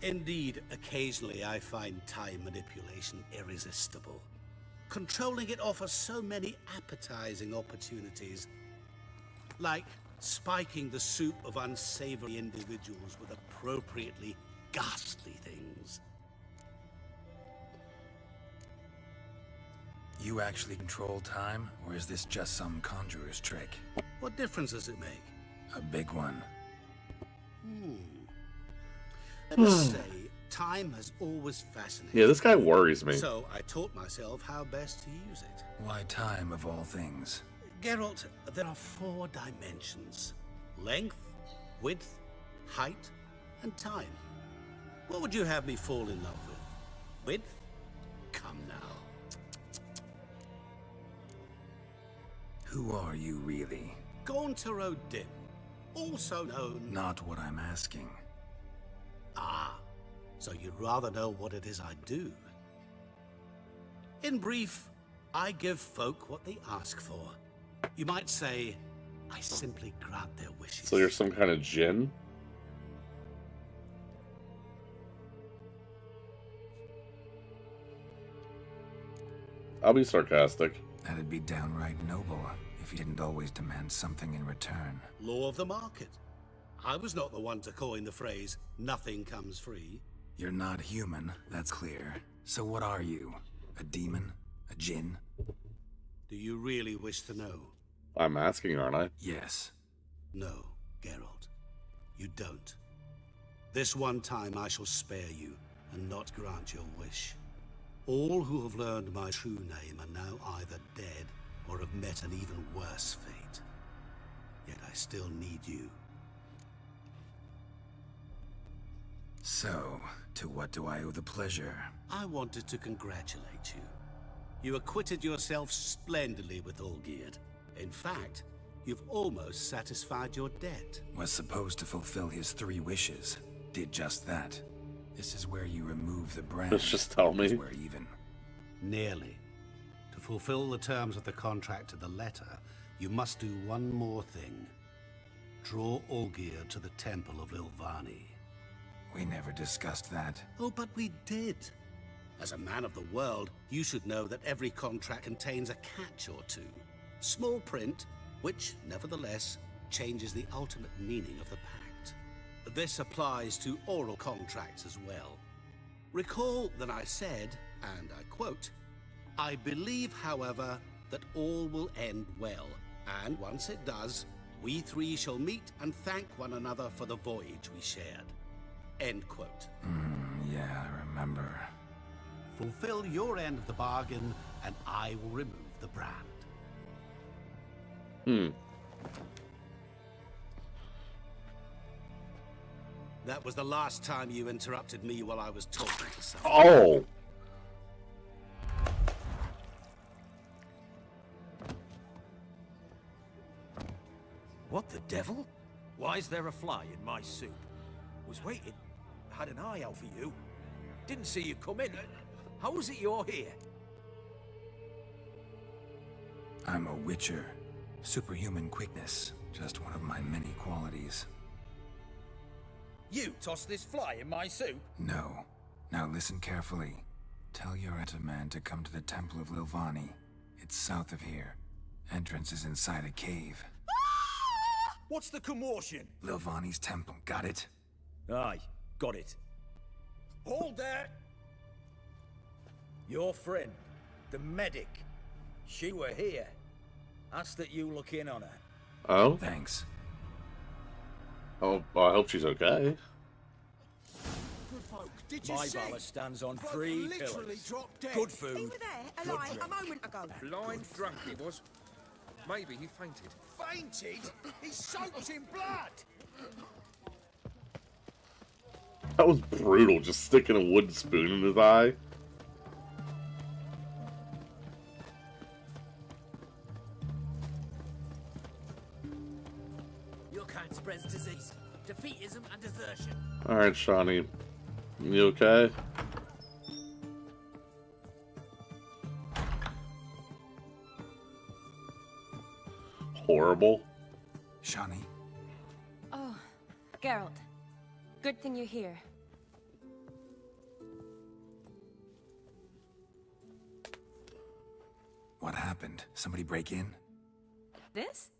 Speaker 7: Indeed, occasionally I find time manipulation irresistible. Controlling it offers so many appetizing opportunities. Like spiking the soup of unsavory individuals with appropriately ghastly things.
Speaker 4: You actually control time, or is this just some conjurer's trick?
Speaker 7: What difference does it make?
Speaker 4: A big one.
Speaker 7: Let us say, time has always fascinated
Speaker 1: Yeah, this guy worries me.
Speaker 7: So I taught myself how best to use it.
Speaker 4: Why time of all things?
Speaker 7: Geralt, there are 4 dimensions. Length, width, height, and time. What would you have me fall in love with? Width? Come now.
Speaker 4: Who are you really?
Speaker 7: Gauntero Dim, also known...
Speaker 4: Not what I'm asking.
Speaker 7: Ah, so you'd rather know what it is I do. In brief, I give folk what they ask for. You might say, I simply grant their wishes.
Speaker 1: So you're some kind of djinn? I'll be sarcastic.
Speaker 4: That'd be downright noble if you didn't always demand something in return.
Speaker 7: Law of the market. I was not the one to coin the phrase, nothing comes free.
Speaker 4: You're not human, that's clear. So what are you? A demon? A djinn?
Speaker 7: Do you really wish to know?
Speaker 1: I'm asking, aren't I?
Speaker 4: Yes.
Speaker 7: No, Geralt. You don't. This one time I shall spare you and not grant your wish. All who have learned my true name are now either dead or have met an even worse fate. Yet I still need you.
Speaker 4: So, to what do I owe the pleasure?
Speaker 7: I wanted to congratulate you. You acquitted yourself splendidly with Olgierd. In fact, you've almost satisfied your debt.
Speaker 4: Was supposed to fulfill his 3 wishes. Did just that. This is where you remove the brand.
Speaker 1: Let's just tell me.
Speaker 4: We're even.
Speaker 7: Nearly. To fulfill the terms of the contract to the letter, you must do one more thing. Draw Olgierd to the Temple of Lilvani.
Speaker 4: We never discussed that.
Speaker 7: Oh, but we did. As a man of the world, you should know that every contract contains a catch or two. Small print, which, nevertheless, changes the ultimate meaning of the pact. This applies to oral contracts as well. Recall that I said, and I quote, I believe, however, that all will end well, and once it does, we 3 shall meet and thank one another for the voyage we shared. End quote.
Speaker 4: Yeah, I remember.
Speaker 7: Fulfill your end of the bargain, and I will remove the brand. That was the last time you interrupted me while I was talking to someone.
Speaker 1: Oh!
Speaker 12: What the devil? Why is there a fly in my soup? Was waiting. Had an eye out for you. Didn't see you come in. How is it you're here?
Speaker 4: I'm a witcher. Superhuman quickness. Just one of my many qualities.
Speaker 12: You tossed this fly in my soup?
Speaker 4: No. Now listen carefully. Tell your man to come to the Temple of Lilvani. It's south of here. Entrance is inside a cave.
Speaker 12: What's the commotion?
Speaker 4: Lilvani's temple, got it?
Speaker 12: Aye, got it. Hold there! Your friend, the medic. She were here. Asked that you look in on her.
Speaker 1: Oh?
Speaker 4: Thanks.
Speaker 1: Oh, well, I hope she's okay.
Speaker 11: Good folk, did you
Speaker 12: My
Speaker 11: see?
Speaker 12: ballast stands on
Speaker 11: Bloke
Speaker 12: 3
Speaker 11: literally
Speaker 12: pillars.
Speaker 11: dropped dead.
Speaker 12: Good food.
Speaker 13: He was there,
Speaker 12: good
Speaker 13: alive,
Speaker 12: drink.
Speaker 13: a moment ago.
Speaker 5: Blind drunk he was. Maybe he fainted.
Speaker 11: Fainted? He's soaked in blood.
Speaker 1: That was brutal, just sticking a wooden spoon in his eye.
Speaker 14: Your kind spreads disease, defeatism, and desertion.
Speaker 1: Alright, Shawnee. You okay? Horrible.
Speaker 4: Shawnee?
Speaker 15: Oh, Geralt. Good thing you're here.
Speaker 4: What happened? Somebody break in?
Speaker 15: This?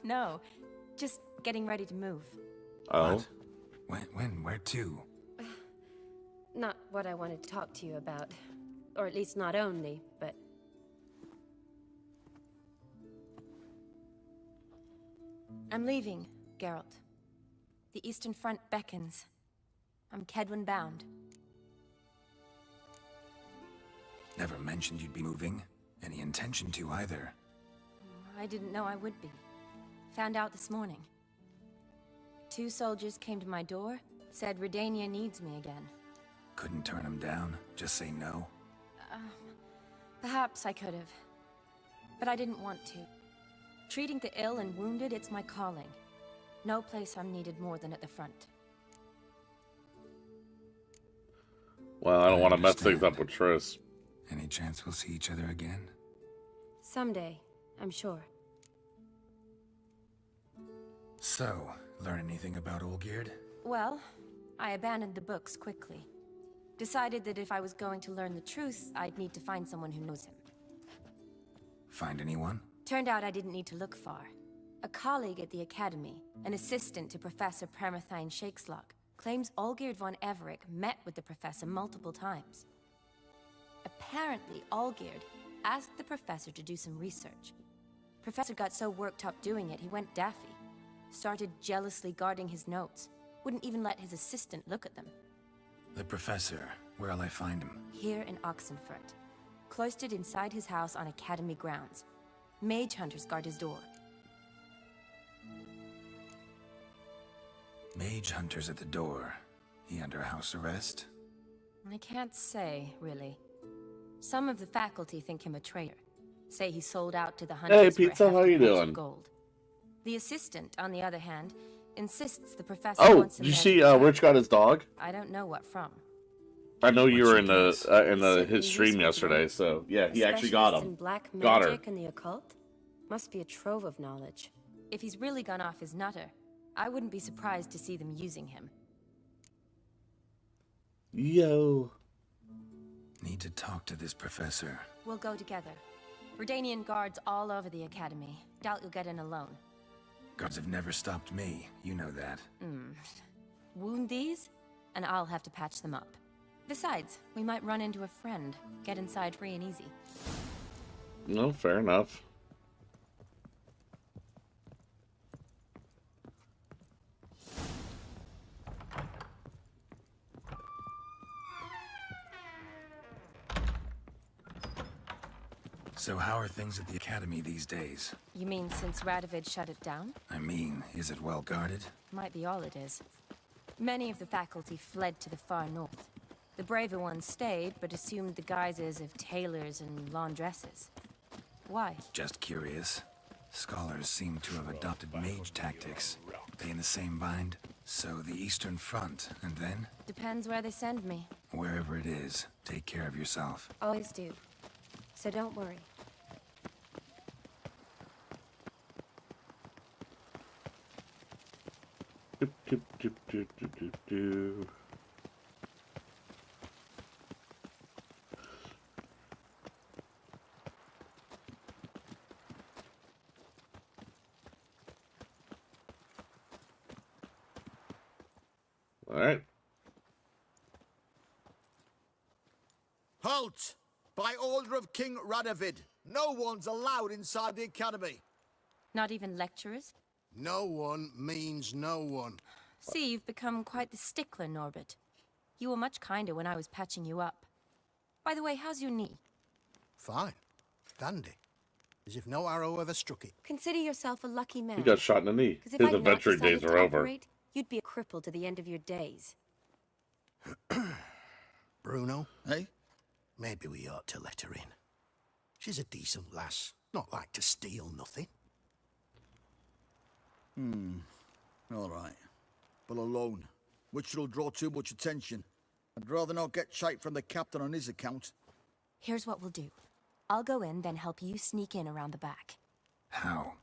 Speaker 15: No. Just getting ready to move.
Speaker 1: Oh.
Speaker 4: What? When? Where to?
Speaker 13: Not what I wanted to talk to you about. Or at least not only, but...
Speaker 15: I'm leaving, Geralt. The Eastern Front beckons. I'm Kedwin bound.
Speaker 4: Never mentioned you'd be moving. Any intention to either.
Speaker 15: I didn't know I would be. Found out this morning. 2 soldiers came to my door, said Redania needs me again.
Speaker 4: Couldn't turn him down? Just say no?
Speaker 15: Perhaps I could have. But I didn't want to. Treating the ill and wounded, it's my calling. No place I'm needed more than at the front.
Speaker 1: Well, I don't want to mess things up with Triss.
Speaker 4: Any chance we'll see each other again?
Speaker 13: Someday, I'm sure.
Speaker 4: So, learn anything about Olgierd?
Speaker 15: Well, I abandoned the books quickly. Decided that if I was going to learn the truth, I'd need to find someone who knows him.
Speaker 4: Find anyone?
Speaker 15: Turned out I didn't need to look far. A colleague at the Academy, an assistant to Professor Permathine Shakeslok, claims Olgierd von Everec met with the professor multiple times. Apparently, Olgierd asked the professor to do some research. Professor got so worked up doing it, he went daffy. Started jealously guarding his notes. Wouldn't even let his assistant look at them.
Speaker 4: The professor. Where'll I find him?
Speaker 15: Here in Oxenfurt. Cloistered inside his house on Academy grounds. Mage hunters guard his door.
Speaker 4: Mage hunters at the door. He under house arrest?
Speaker 15: I can't say, really. Some of the faculty think him a traitor. Say he sold out to the hunters.
Speaker 1: Hey,
Speaker 15: for
Speaker 1: Pizza,
Speaker 15: a
Speaker 1: how you
Speaker 15: hefty wage of
Speaker 1: doing?
Speaker 15: gold. The assistant, on the other hand, insists the professor
Speaker 1: Oh,
Speaker 15: wants him
Speaker 1: did you
Speaker 15: there
Speaker 1: see
Speaker 15: to
Speaker 1: Rich got his dog?
Speaker 15: I don't know what from.
Speaker 1: I know you were in
Speaker 15: Said
Speaker 1: his
Speaker 15: he
Speaker 1: stream
Speaker 15: used
Speaker 1: yesterday,
Speaker 15: one.
Speaker 1: so yeah, he
Speaker 13: A
Speaker 1: actually got
Speaker 13: specialist
Speaker 1: him.
Speaker 13: in black
Speaker 1: Got her.
Speaker 13: magic and the occult? Must be a trove of knowledge.
Speaker 15: If he's really gone off his nutter, I wouldn't be surprised to see them using him.
Speaker 1: Yo.
Speaker 4: Need to talk to this professor.
Speaker 15: We'll go together. Redanian guards all over the Academy. Doubt you'll get in alone.
Speaker 4: Guards have never stopped me. You know that.
Speaker 15: Wound these, and I'll have to patch them up. Besides, we might run into a friend. Get inside free and easy.
Speaker 1: No, fair enough.
Speaker 4: So how are things at the Academy these days?
Speaker 15: You mean since Radovid shut it down?
Speaker 4: I mean, is it well guarded?
Speaker 15: Might be all it is. Many of the faculty fled to the far north. The braver ones stayed, but assumed the guises of tailors and laundresses. Why?
Speaker 4: Just curious. Scholars seem to have adopted mage tactics. They in the same bind? So the Eastern Front, and then?
Speaker 15: Depends where they send me.
Speaker 4: Wherever it is, take care of yourself.
Speaker 13: Always do. So don't worry.
Speaker 1: Doop, doop, doop, doop, doop, doop, doop. All right.
Speaker 11: Halt! By order of King Radovid, no one's allowed inside the academy.
Speaker 15: Not even lecturers?
Speaker 9: No one means no one.
Speaker 15: See, you've become quite the stickler, Norbert. You were much kinder when I was patching you up. By the way, how's your knee?
Speaker 9: Fine. Dandy. As if no arrow ever struck it.
Speaker 15: Consider yourself a lucky man.
Speaker 1: He got shot in the knee.
Speaker 15: 'Cause if
Speaker 1: His
Speaker 15: I'd not
Speaker 1: adventuring days
Speaker 15: decided
Speaker 1: are
Speaker 15: to
Speaker 1: over.
Speaker 15: operate, you'd be a cripple to the end of your days.
Speaker 9: Bruno?
Speaker 11: Hey?
Speaker 9: Maybe we ought to let her in. She's a decent lass. Not like to steal nothing.
Speaker 11: All right. But alone, which will draw too much attention. I'd rather not get shite from the captain on his account.
Speaker 15: Here's what we'll do. I'll go in, then help you sneak in around the back.
Speaker 4: How?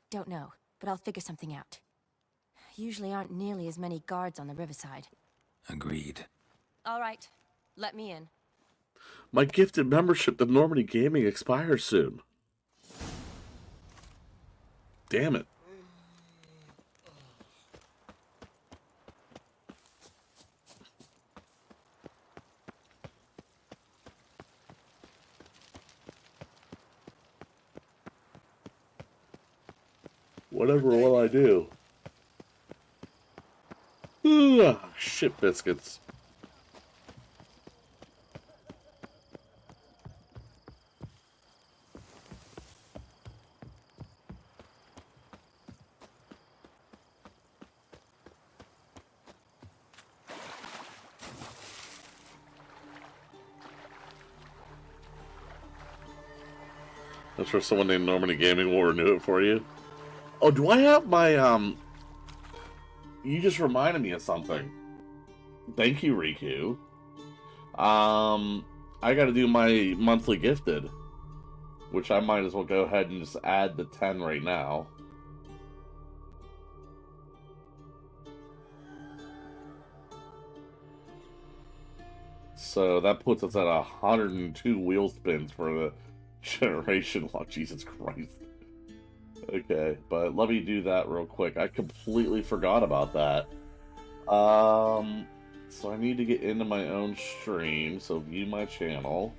Speaker 15: Don't know, but I'll figure something out. Usually aren't nearly as many guards on the riverside.
Speaker 4: Agreed.
Speaker 15: All right, let me in.
Speaker 1: My gifted membership to Normandy Gaming expires soon. Damn it. Whatever will I do? Ugh, shit biscuits. I'm sure someone named Normandy Gaming will renew it for you. Oh, do I have my, You just reminded me of something. Thank you, Riku. I gotta do my monthly gifted. Which I might as well go ahead and just add the 10 right now. So that puts us at 102 wheel spins for the generation. Oh, Jesus Christ. Okay, but let me do that real quick. I completely forgot about that. So I need to get into my own stream, so view my channel.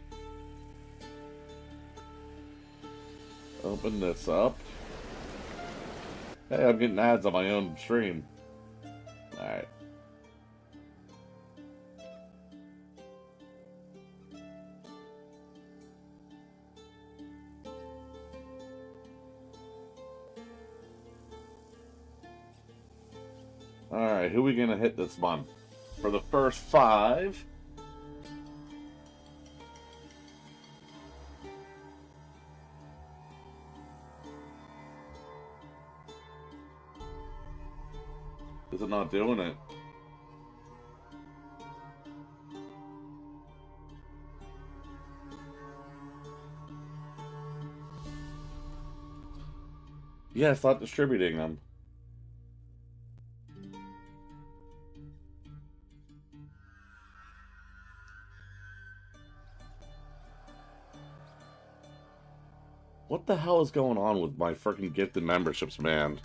Speaker 1: Open this up. Hey, I'm getting ads on my own stream. Alright. Alright, who are we gonna hit this month? For the first 5. Is it not doing it? Yeah, it's not distributing them. What the hell is going on with my freaking gifted memberships, man?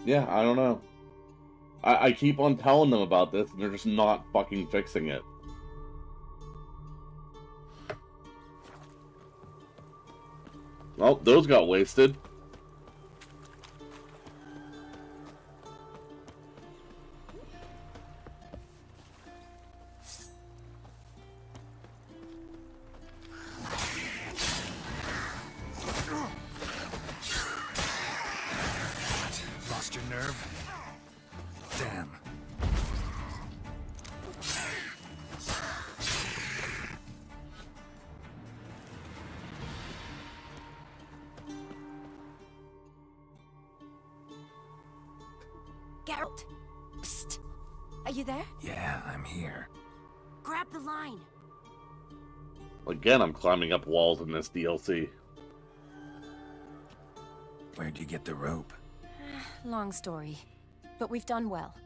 Speaker 1: Yeah, I don't know. I keep on telling them about this, and they're just not fucking fixing it. Well, those got wasted.
Speaker 4: Lost your nerve? Damn.
Speaker 15: Geralt! Psst! Are you there?
Speaker 4: Yeah, I'm here.
Speaker 15: Grab the line!
Speaker 1: Again, I'm climbing up walls in this DLC.
Speaker 4: Where'd you get the rope?
Speaker 15: Long story. But we've done well.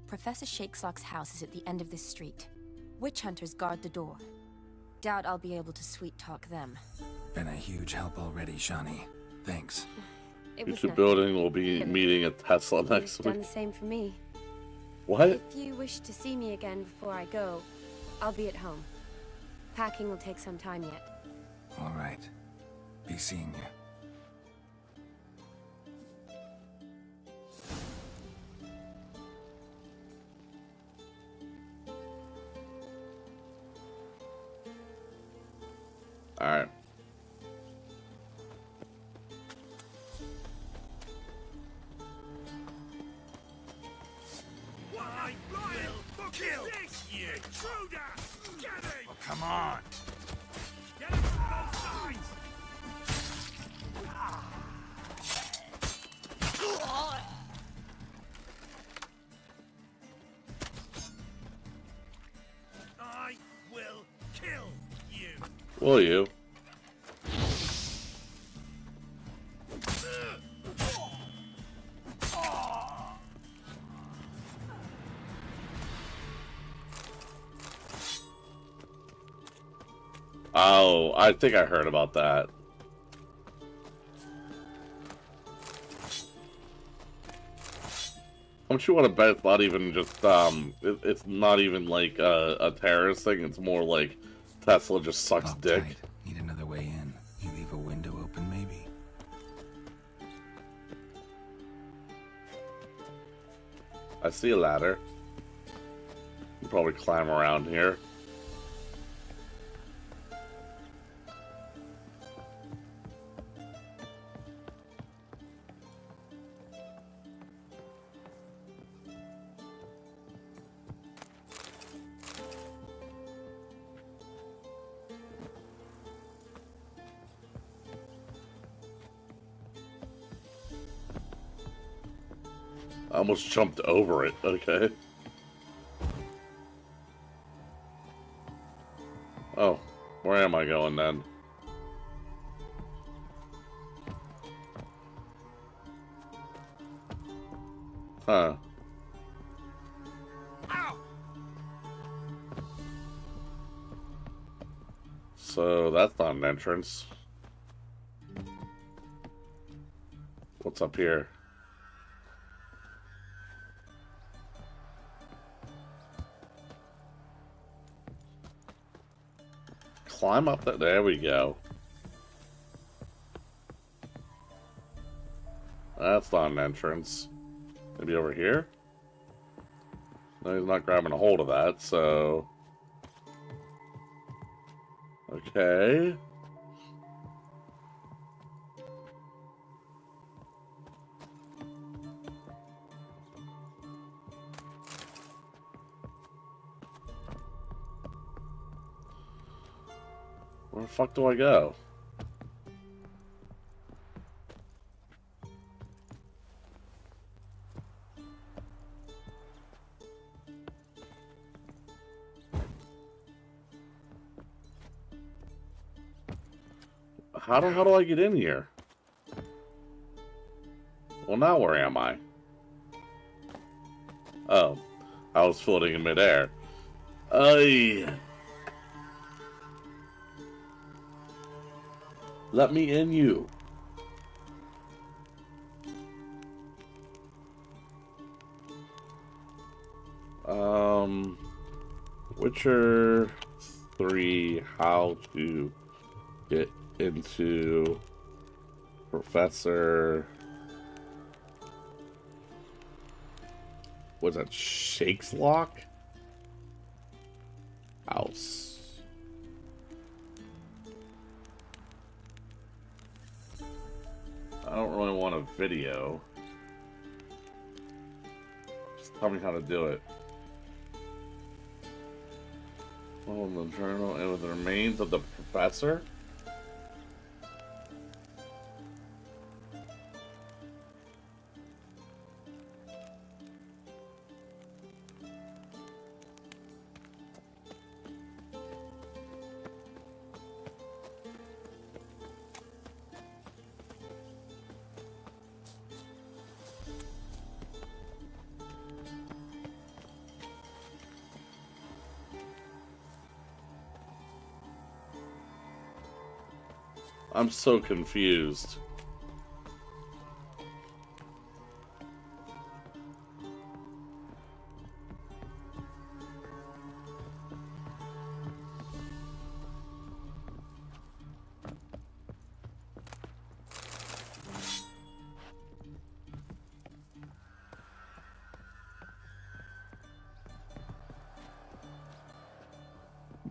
Speaker 15: Professor Shakeslock's house is at the end of this street. Witch hunters guard the door. Doubt I'll be able to sweet-talk them.
Speaker 4: Been a huge help already, Shani. Thanks.
Speaker 15: It was
Speaker 1: Future
Speaker 15: nice.
Speaker 1: Building will be meeting at Tesla next
Speaker 13: You've done
Speaker 1: week.
Speaker 13: the same for me.
Speaker 1: What?
Speaker 13: If you wish to see me again before I go, I'll be at home. Packing will take some time yet.
Speaker 4: All right. Be seeing you.
Speaker 1: Alright.
Speaker 12: I will kill you! Intruder! Get him!
Speaker 4: Oh, come on!
Speaker 12: Get him from both sides! I will kill you!
Speaker 1: Will you? Oh, I think I heard about that. How much you want to bet it's not even just, it's not even like a terrorist thing, it's more like Tesla just sucks dick.
Speaker 4: Tight. Need another way in. You leave a window open, maybe?
Speaker 1: I see a ladder. You can probably climb around here. I almost jumped over it, okay. Oh, where am I going then? Huh. So that's not an entrance. What's up here? Climb up that. There we go. That's not an entrance. Maybe over here? No, he's not grabbing a hold of that, so... Okay. Where the fuck do I go? How the hell do I get in here? Well, now where am I? Oh, I was floating in midair. Let me in, you. Witcher 3, how to get into Professor... What's that? Shakes Lock? House. I don't really want a video. Just tell me how to do it. Well, in the journal and with the remains of the professor? I'm so confused.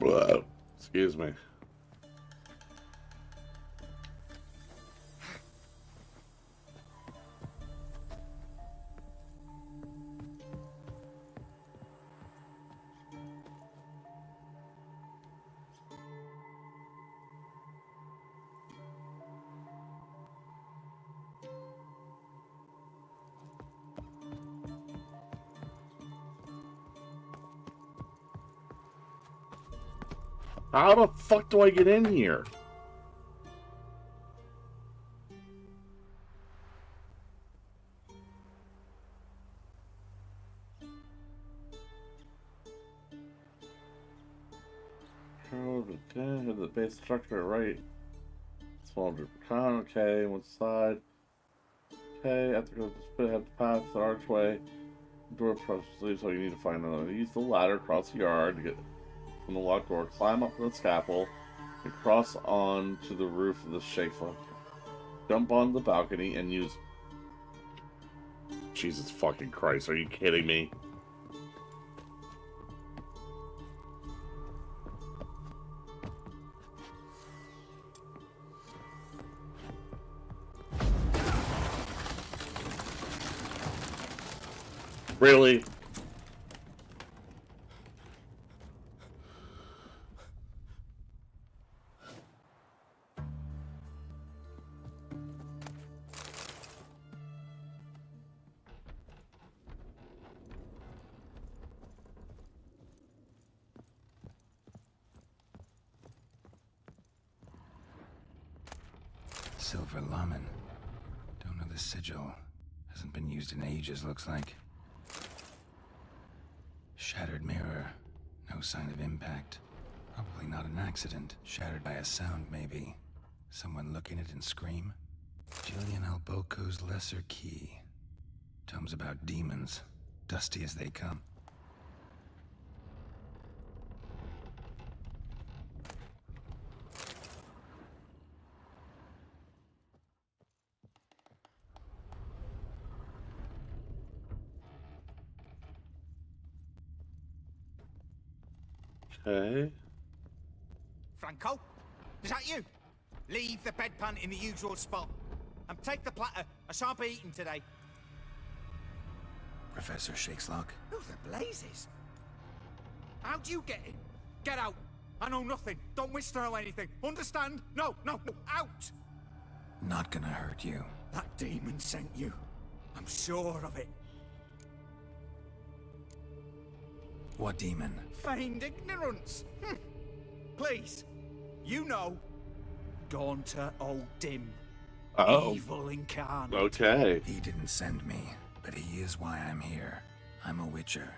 Speaker 1: Blah. Excuse me. How the fuck do I get in here? Okay, the base structure, right? Small group. Okay, one side. Okay, after the spit head past the archway. Door approach leaves, so you need to find another. Use the ladder across the yard to get from the locked door. Climb up the scaffold and cross on to the roof of the shake-lock. Jump on the balcony and use... Jesus fucking Christ, are you kidding me? Really?
Speaker 4: Silver Lamen. Don't know the sigil. Hasn't been used in ages, looks like. Shattered mirror. No sign of impact. Probably not an accident. Shattered by a sound, maybe. Someone look in it and scream? Julian Alboco's Lesser Key. Tomes about demons. Dusty as they come.
Speaker 1: Okay.
Speaker 14: Franco? Is that you? Leave the bedpan in the usual spot. And take the platter. I shan't be eating today.
Speaker 4: Professor Shakeslock?
Speaker 14: Who the blazes? How'd you get in? Get out. I know nothing. Don't wish to know anything. Understand? No, out!
Speaker 4: Not gonna hurt you.
Speaker 14: That demon sent you. I'm sure of it.
Speaker 4: What demon?
Speaker 14: Feigned ignorance. Please, you know. Gaunter Old Dim.
Speaker 1: Oh.
Speaker 14: Evil incarnate.
Speaker 1: Okay.
Speaker 4: He didn't send me, but he is why I'm here. I'm a witcher.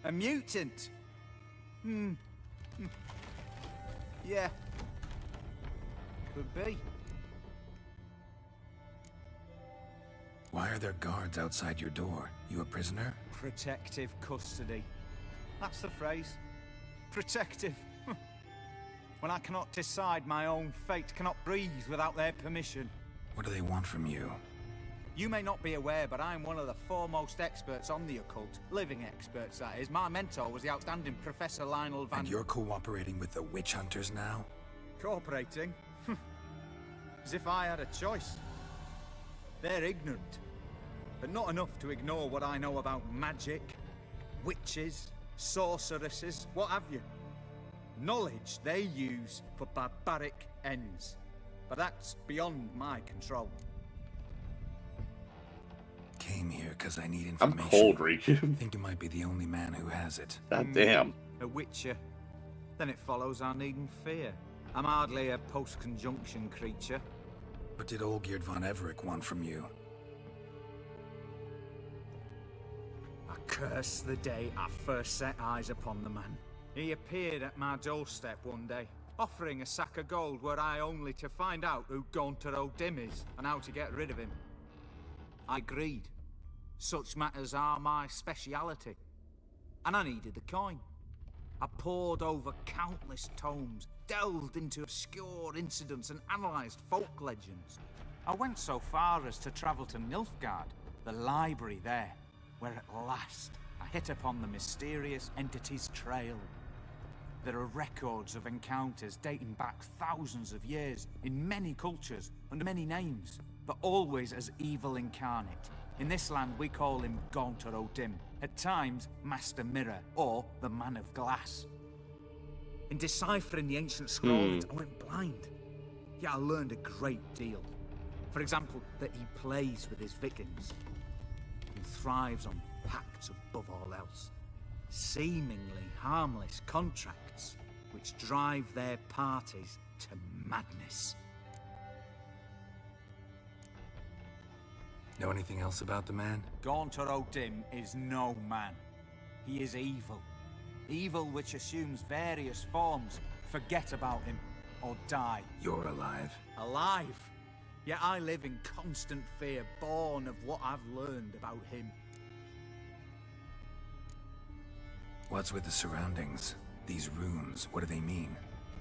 Speaker 14: A mutant. Yeah. Could be.
Speaker 4: Why are there guards outside your door? You a prisoner?
Speaker 14: Protective custody. That's the phrase. Protective. When I cannot decide my own fate, cannot breathe without their permission.
Speaker 4: What do they want from you?
Speaker 14: You may not be aware, but I'm one of the foremost experts on the occult. Living experts, that is. My mentor was the outstanding Professor Lionel Van...
Speaker 4: And you're cooperating with the witch hunters now?
Speaker 14: Cooperating? As if I had a choice. They're ignorant, but not enough to ignore what I know about magic, witches, sorceresses, what have you. Knowledge they use for barbaric ends, but that's beyond my control.
Speaker 4: Came here because I need information.
Speaker 1: I'm cold, Riku.
Speaker 4: Think you might be the only man who has it.
Speaker 1: God damn.
Speaker 14: A witcher. Then it follows I needn't fear. I'm hardly a post-conjunction creature.
Speaker 4: What did Olgierd von Everec want from you?
Speaker 14: I curse the day I first set eyes upon the man. He appeared at my doorstep one day, offering a sack of gold were I only to find out who Gaunter O'Dim is and how to get rid of him. I agreed. Such matters are my speciality. And I needed the coin. I pored over countless tomes, delved into obscure incidents and analysed folk legends. I went so far as to travel to Nilfgaard, the library there, where at last I hit upon the mysterious entity's trail. There are records of encounters dating back thousands of years in many cultures under many names, but always as evil incarnate. In this land, we call him Gaunt or O'Dim, at times Master Mirror or the Man of Glass. In deciphering the ancient scrolls, I went blind. Yet I learned a great deal. For example, that he plays with his victims and thrives on pacts above all else. Seemingly harmless contracts which drive their parties to madness.
Speaker 4: Know anything else about the man?
Speaker 14: Gaunt or O'Dim is no man. He is evil. Evil which assumes various forms. Forget about him, or die.
Speaker 4: You're alive.
Speaker 14: Alive? Yet I live in constant fear, born of what I've learned about him.
Speaker 4: What's with the surroundings? These rooms, what do they mean?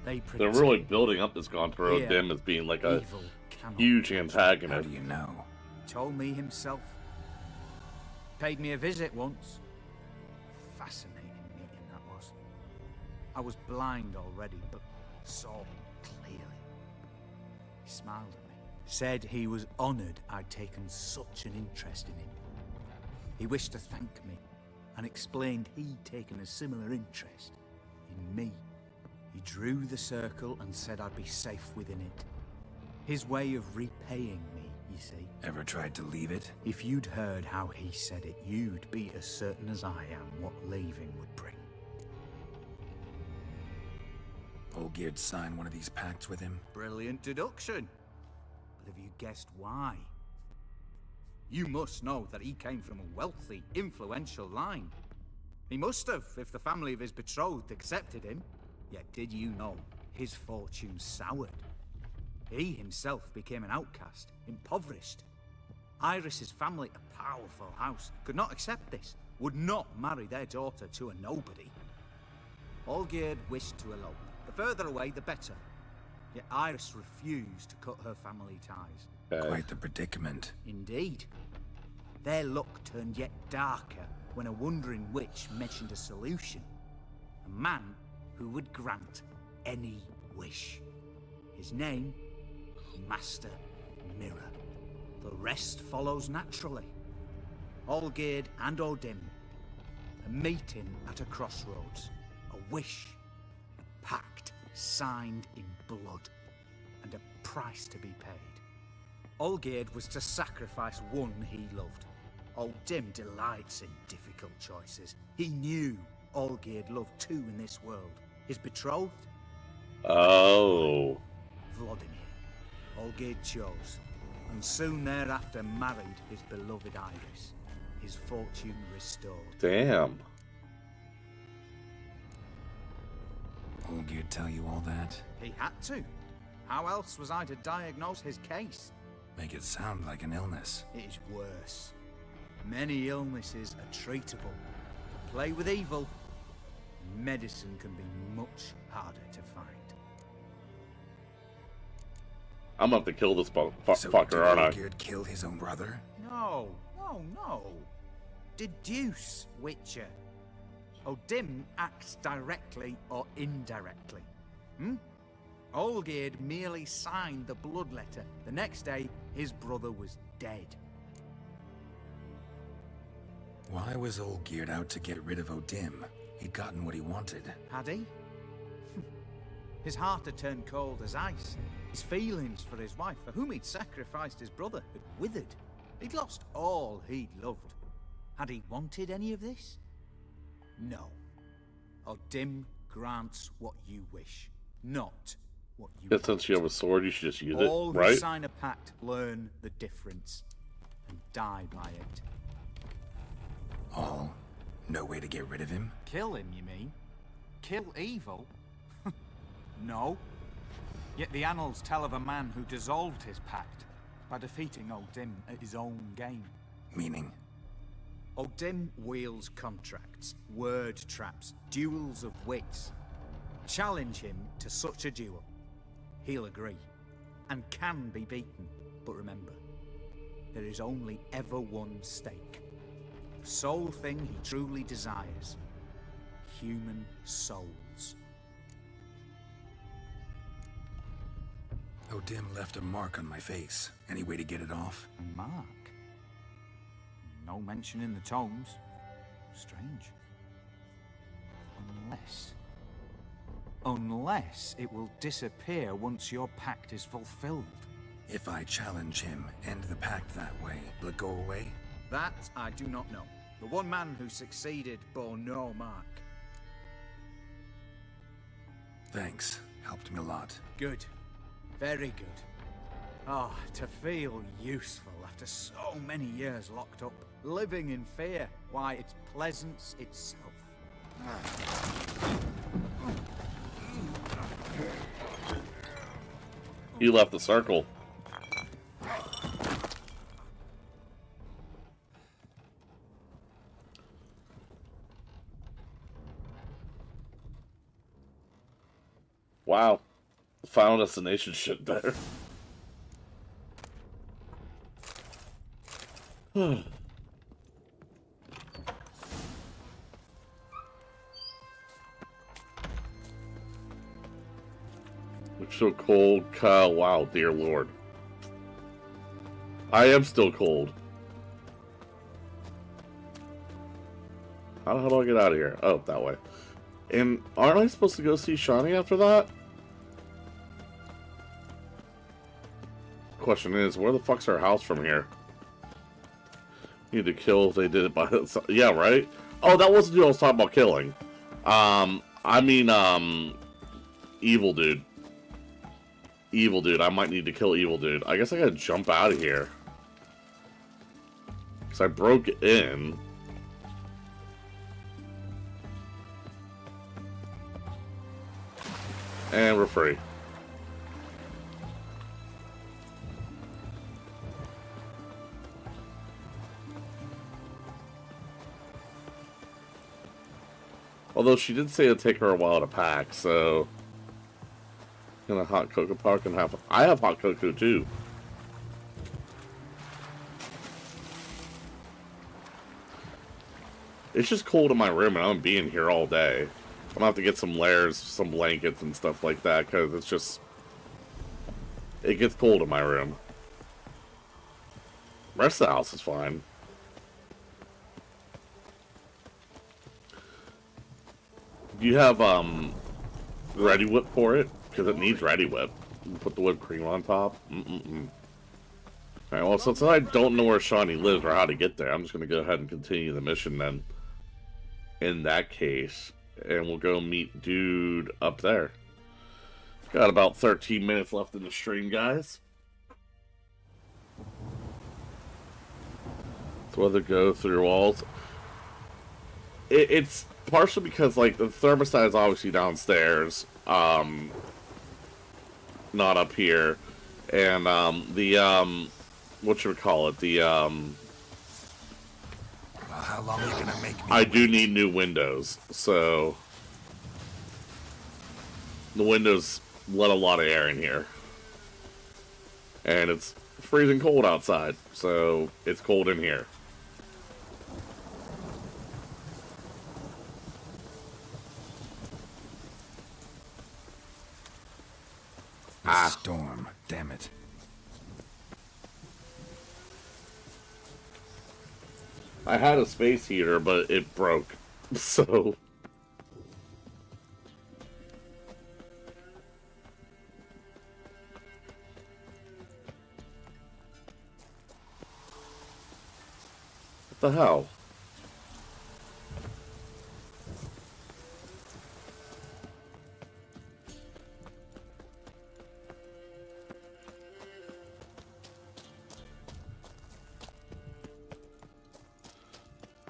Speaker 1: They're really building up this Gontaro Dim as being like a huge antagonist.
Speaker 4: How do you know?
Speaker 14: Told me himself. Paid me a visit once. Fascinating meeting that was. I was blind already, but saw him clearly. He smiled at me. Said he was honoured I'd taken such an interest in him. He wished to thank me, and explained he'd taken a similar interest in me. He drew the circle and said I'd be safe within it. His way of repaying me, you see.
Speaker 4: Ever tried to leave it?
Speaker 14: If you'd heard how he said it, you'd be as certain as I am what leaving would bring.
Speaker 4: Olgierd signed one of these pacts with him?
Speaker 14: Brilliant deduction. But have you guessed why? You must know that he came from a wealthy, influential line. He must have, if the family of his betrothed accepted him. Yet did you know his fortune soured? He himself became an outcast, impoverished. Iris's family, a powerful house, could not accept this, would not marry their daughter to a nobody. Olgierd wished to elope. The further away, the better. Yet Iris refused to cut her family ties.
Speaker 4: Quite the predicament.
Speaker 14: Indeed. Their luck turned yet darker when a wandering witch mentioned a solution. A man who would grant any wish. His name, Master Mirror. The rest follows naturally. Olgierd and O'Dim, a meeting at a crossroads, a wish, a pact signed in blood, and a price to be paid. Olgierd was to sacrifice one he loved. O'Dim delights in difficult choices. He knew Olgierd loved two in this world. His betrothed?
Speaker 1: Oh.
Speaker 14: Vladimir. Olgierd chose, and soon thereafter married his beloved Iris. His fortune restored.
Speaker 1: Damn.
Speaker 4: Olgierd tell you all that?
Speaker 14: He had to. How else was I to diagnose his case?
Speaker 4: Make it sound like an illness.
Speaker 14: It is worse. Many illnesses are treatable. Play with evil, medicine can be much harder to find.
Speaker 1: I'm about to kill this
Speaker 4: So
Speaker 1: fucker, aren't I?
Speaker 4: Olgierd kill his own brother?
Speaker 14: No. Deduce, Witcher. O'Dim acts directly or indirectly. Olgierd merely signed the bloodletter. The next day, his brother was dead.
Speaker 4: Why was Olgierd out to get rid of O'Dim? He'd gotten what he wanted.
Speaker 14: Had he? His heart had turned cold as ice. His feelings for his wife, for whom he'd sacrificed his brother, had withered. He'd lost all he'd loved. Had he wanted any of this? No. O'Dim grants what you wish, not what you
Speaker 1: Guess since you have a sword, you should just use
Speaker 14: All
Speaker 1: it, right?
Speaker 14: who sign a pact learn the difference and die by it.
Speaker 4: All? No way to get rid of him?
Speaker 14: Kill him, you mean? Kill evil? No. Yet the annals tell of a man who dissolved his pact by defeating O'Dim at his own game.
Speaker 4: Meaning?
Speaker 14: O'Dim wields contracts, word traps, duels of wits. Challenge him to such a duel. He'll agree, and can be beaten. But remember, there is only ever one stake. Sole thing he truly desires. Human souls.
Speaker 4: O'Dim left a mark on my face. Any way to get it off?
Speaker 14: A mark? No mention in the tomes. Strange. Unless it will disappear once your pact is fulfilled.
Speaker 4: If I challenge him, end the pact that way, will it go away?
Speaker 14: That I do not know. The one man who succeeded bore no mark.
Speaker 4: Thanks. Helped me a lot.
Speaker 14: Good. Very good. Oh, to feel useful after so many years locked up, living in fear. Why, it's pleasance itself.
Speaker 1: You left the circle. Wow. Final Destination shit better. It's so cold, Kyle. Wow, dear Lord. I am still cold. How the hell do I get out of here? Oh, that way. And aren't I supposed to go see Shawnee after that? Question is, where the fuck's our house from here? Need to kill if they did it by... Yeah, right? Oh, that wasn't who I was talking about killing. I mean, Evil Dude. Evil Dude. I might need to kill Evil Dude. I guess I gotta jump out of here. Because I broke in. And we're free. Although she did say it'd take her a while to pack, so... In a hot cocoa park and have... I have hot cocoa too. It's just cold in my room and I'm being here all day. I'm gonna have to get some layers, some blankets and stuff like that, because it's just... It gets cold in my room. The rest of the house is fine. Do you have, Ready Whip for it? Because it needs Ready Whip. You put the whipped cream on top. Alright, well, since I don't know where Shawnee lives or how to get there, I'm just gonna go ahead and continue the mission then. In that case. And we'll go meet dude up there. Got about 13 minutes left in the stream, guys. So whether go through walls. It's partially because, like, the thermostat is obviously downstairs. Not up here. And, whatchamacallit,
Speaker 4: Well, how long are you gonna make me
Speaker 1: I do need new windows, so... The windows let a lot of air in here. And it's freezing cold outside, so it's cold in here.
Speaker 4: Storm, damn it.
Speaker 1: I had a space heater, but it broke, so... What the hell?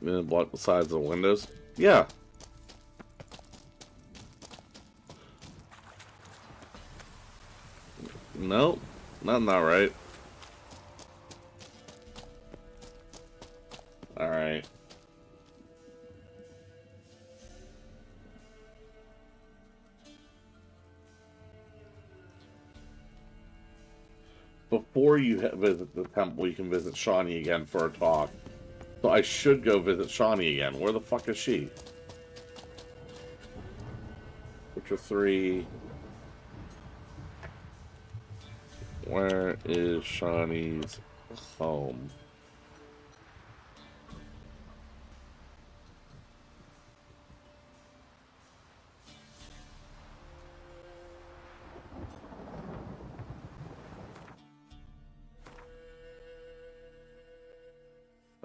Speaker 1: I'm gonna block the sides of the windows. Yeah. No, not right. Alright. Before you visit the temple, you can visit Shawnee again for a talk. So I should go visit Shawnee again. Where the fuck is she? Witcher 3. Where is Shawnee's home?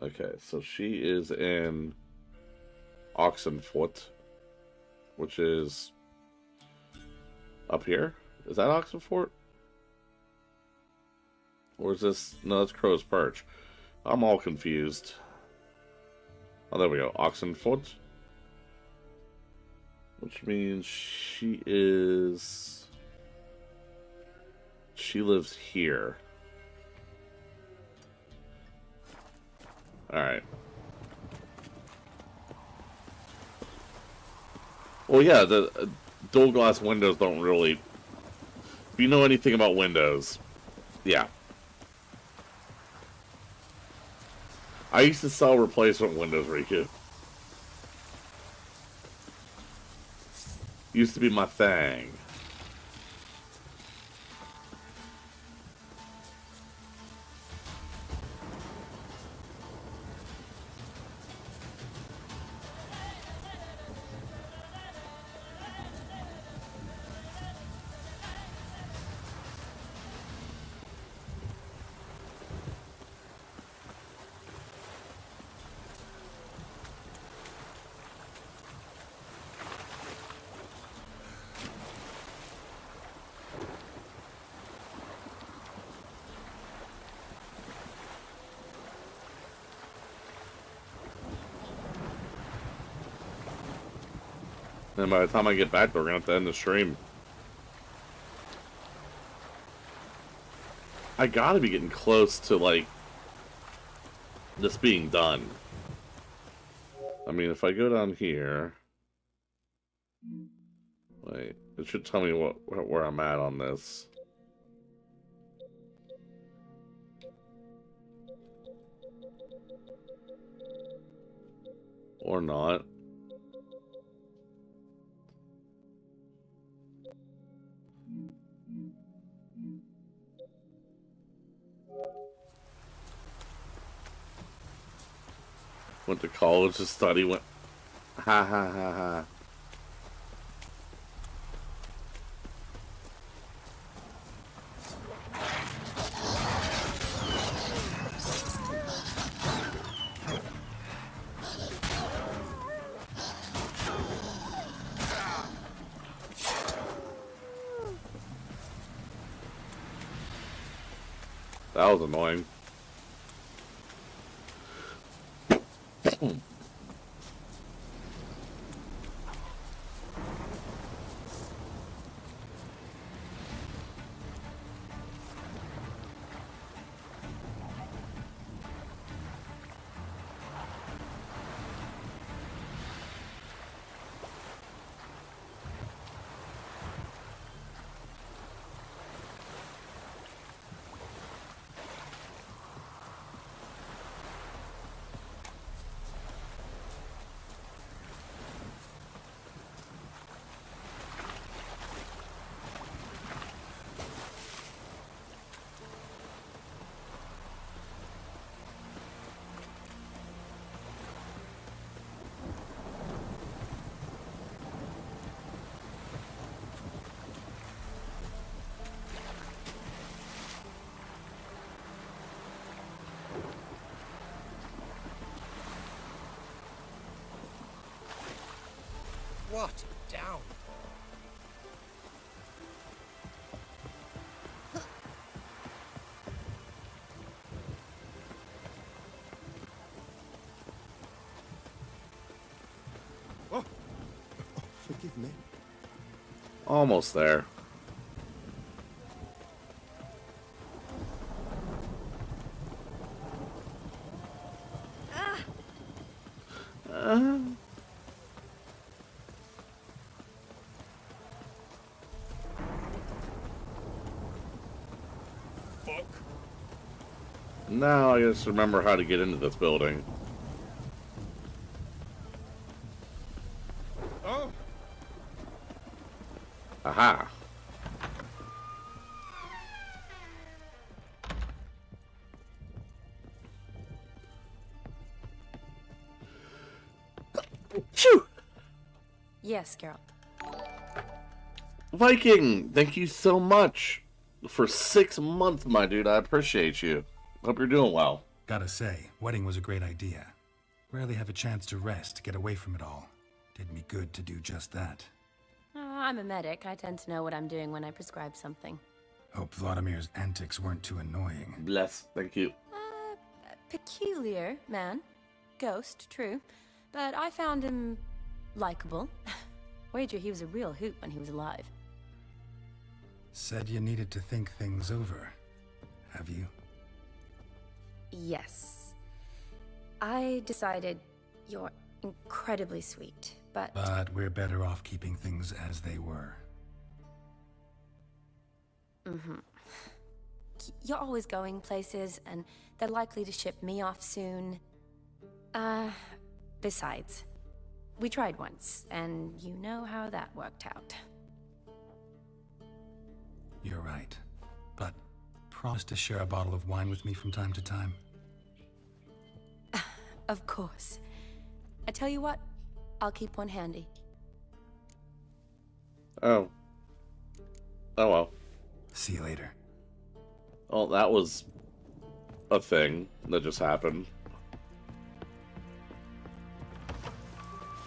Speaker 1: Okay, so she is in Oxenfurt, which is up here. Is that Oxenfurt? Or is this... No, that's Crow's Perch. I'm all confused. Oh, there we go. Oxenfurt. Which means she is... She lives here. Alright. Well, yeah, the dual glass windows don't really... If you know anything about windows, yeah. I used to sell replacement windows, Riku. Used to be my thing. And by the time I get back, we're gonna have to end the stream. I gotta be getting close to, like, this being done. I mean, if I go down here... Wait, it should tell me where I'm at on this. Or not. Went to college to study, went... Ha ha ha ha. That was annoying.
Speaker 9: What a downfall.
Speaker 16: Oh, forgive me.
Speaker 1: Almost there. Now I just remember how to get into this building.
Speaker 16: Oh.
Speaker 1: Aha.
Speaker 15: Yes, Geralt.
Speaker 1: Viking, thank you so much for 6 months, my dude. I appreciate you. Hope you're doing well.
Speaker 4: Gotta say, wedding was a great idea. Rarely have a chance to rest, get away from it all. Did me good to do just that.
Speaker 15: I'm a medic. I tend to know what I'm doing when I prescribe something.
Speaker 4: Hope Vladimir's antics weren't too annoying.
Speaker 1: Bless, thank you.
Speaker 15: Peculiar man. Ghost, true. But I found him likable. Wager he was a real hoot when he was alive.
Speaker 4: Said you needed to think things over. Have you?
Speaker 13: Yes. I decided you're incredibly sweet, but...
Speaker 4: But we're better off keeping things as they were.
Speaker 13: Mm-hmm.
Speaker 15: You're always going places, and they're likely to ship me off soon. Besides, we tried once, and you know how that worked out.
Speaker 4: You're right. But promise to share a bottle of wine with me from time to time.
Speaker 15: Of course. I tell you what, I'll keep one handy.
Speaker 1: Oh. Oh well.
Speaker 4: See you later.
Speaker 1: Oh, that was a thing that just happened.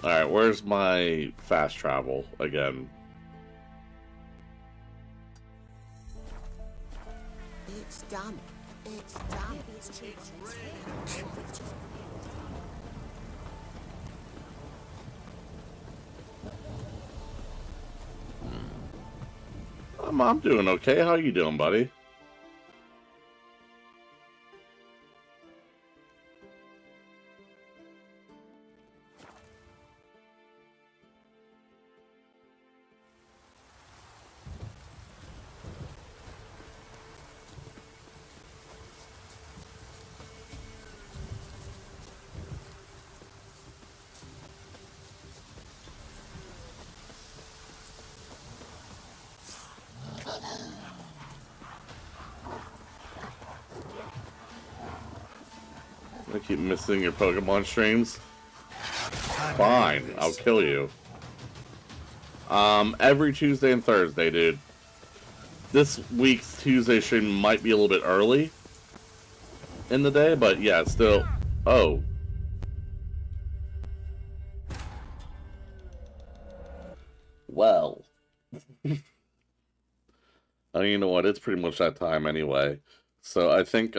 Speaker 1: Alright, where's my fast travel again?
Speaker 9: It's done. It's done. It's ready.
Speaker 1: I'm doing okay. How you doing, buddy? I keep missing your Pokemon streams. Fine, I'll kill you. Every Tuesday and Thursday, dude. This week's Tuesday stream might be a little bit early in the day, but yeah, it's still... Oh. Well. Oh, you know what? It's pretty much that time anyway. So I think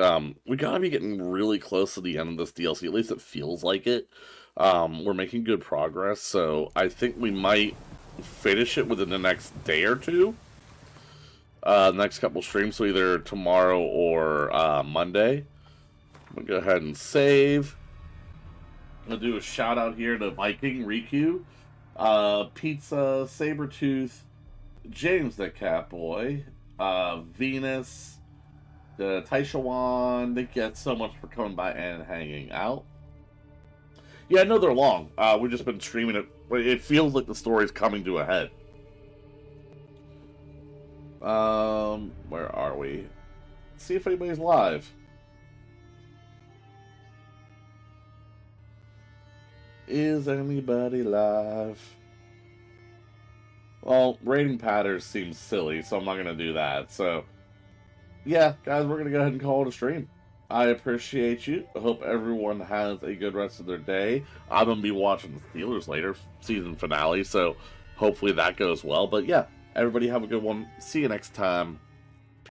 Speaker 1: we gotta be getting really close to the end of this DLC. At least it feels like it. We're making good progress, so I think we might finish it within the next day or two. Next couple streams, so either tomorrow or Monday. I'm gonna go ahead and save. I'm gonna do a shout out here to Viking, Riku, Pizza, Sabretooth, James the Catboy, Venus, the Taishawan. Thank you guys so much for coming by and hanging out. Yeah, I know they're long. We've just been streaming it. It feels like the story's coming to a head. Where are we? Let's see if anybody's live. Is anybody live? Well, rating patterns seems silly, so I'm not gonna do that. So, yeah, guys, we're gonna go ahead and call it a stream. I appreciate you. I hope everyone has a good rest of their day. I'm gonna be watching the Steelers later, season finale, so hopefully that goes well. But yeah, everybody have a good one. See you next time.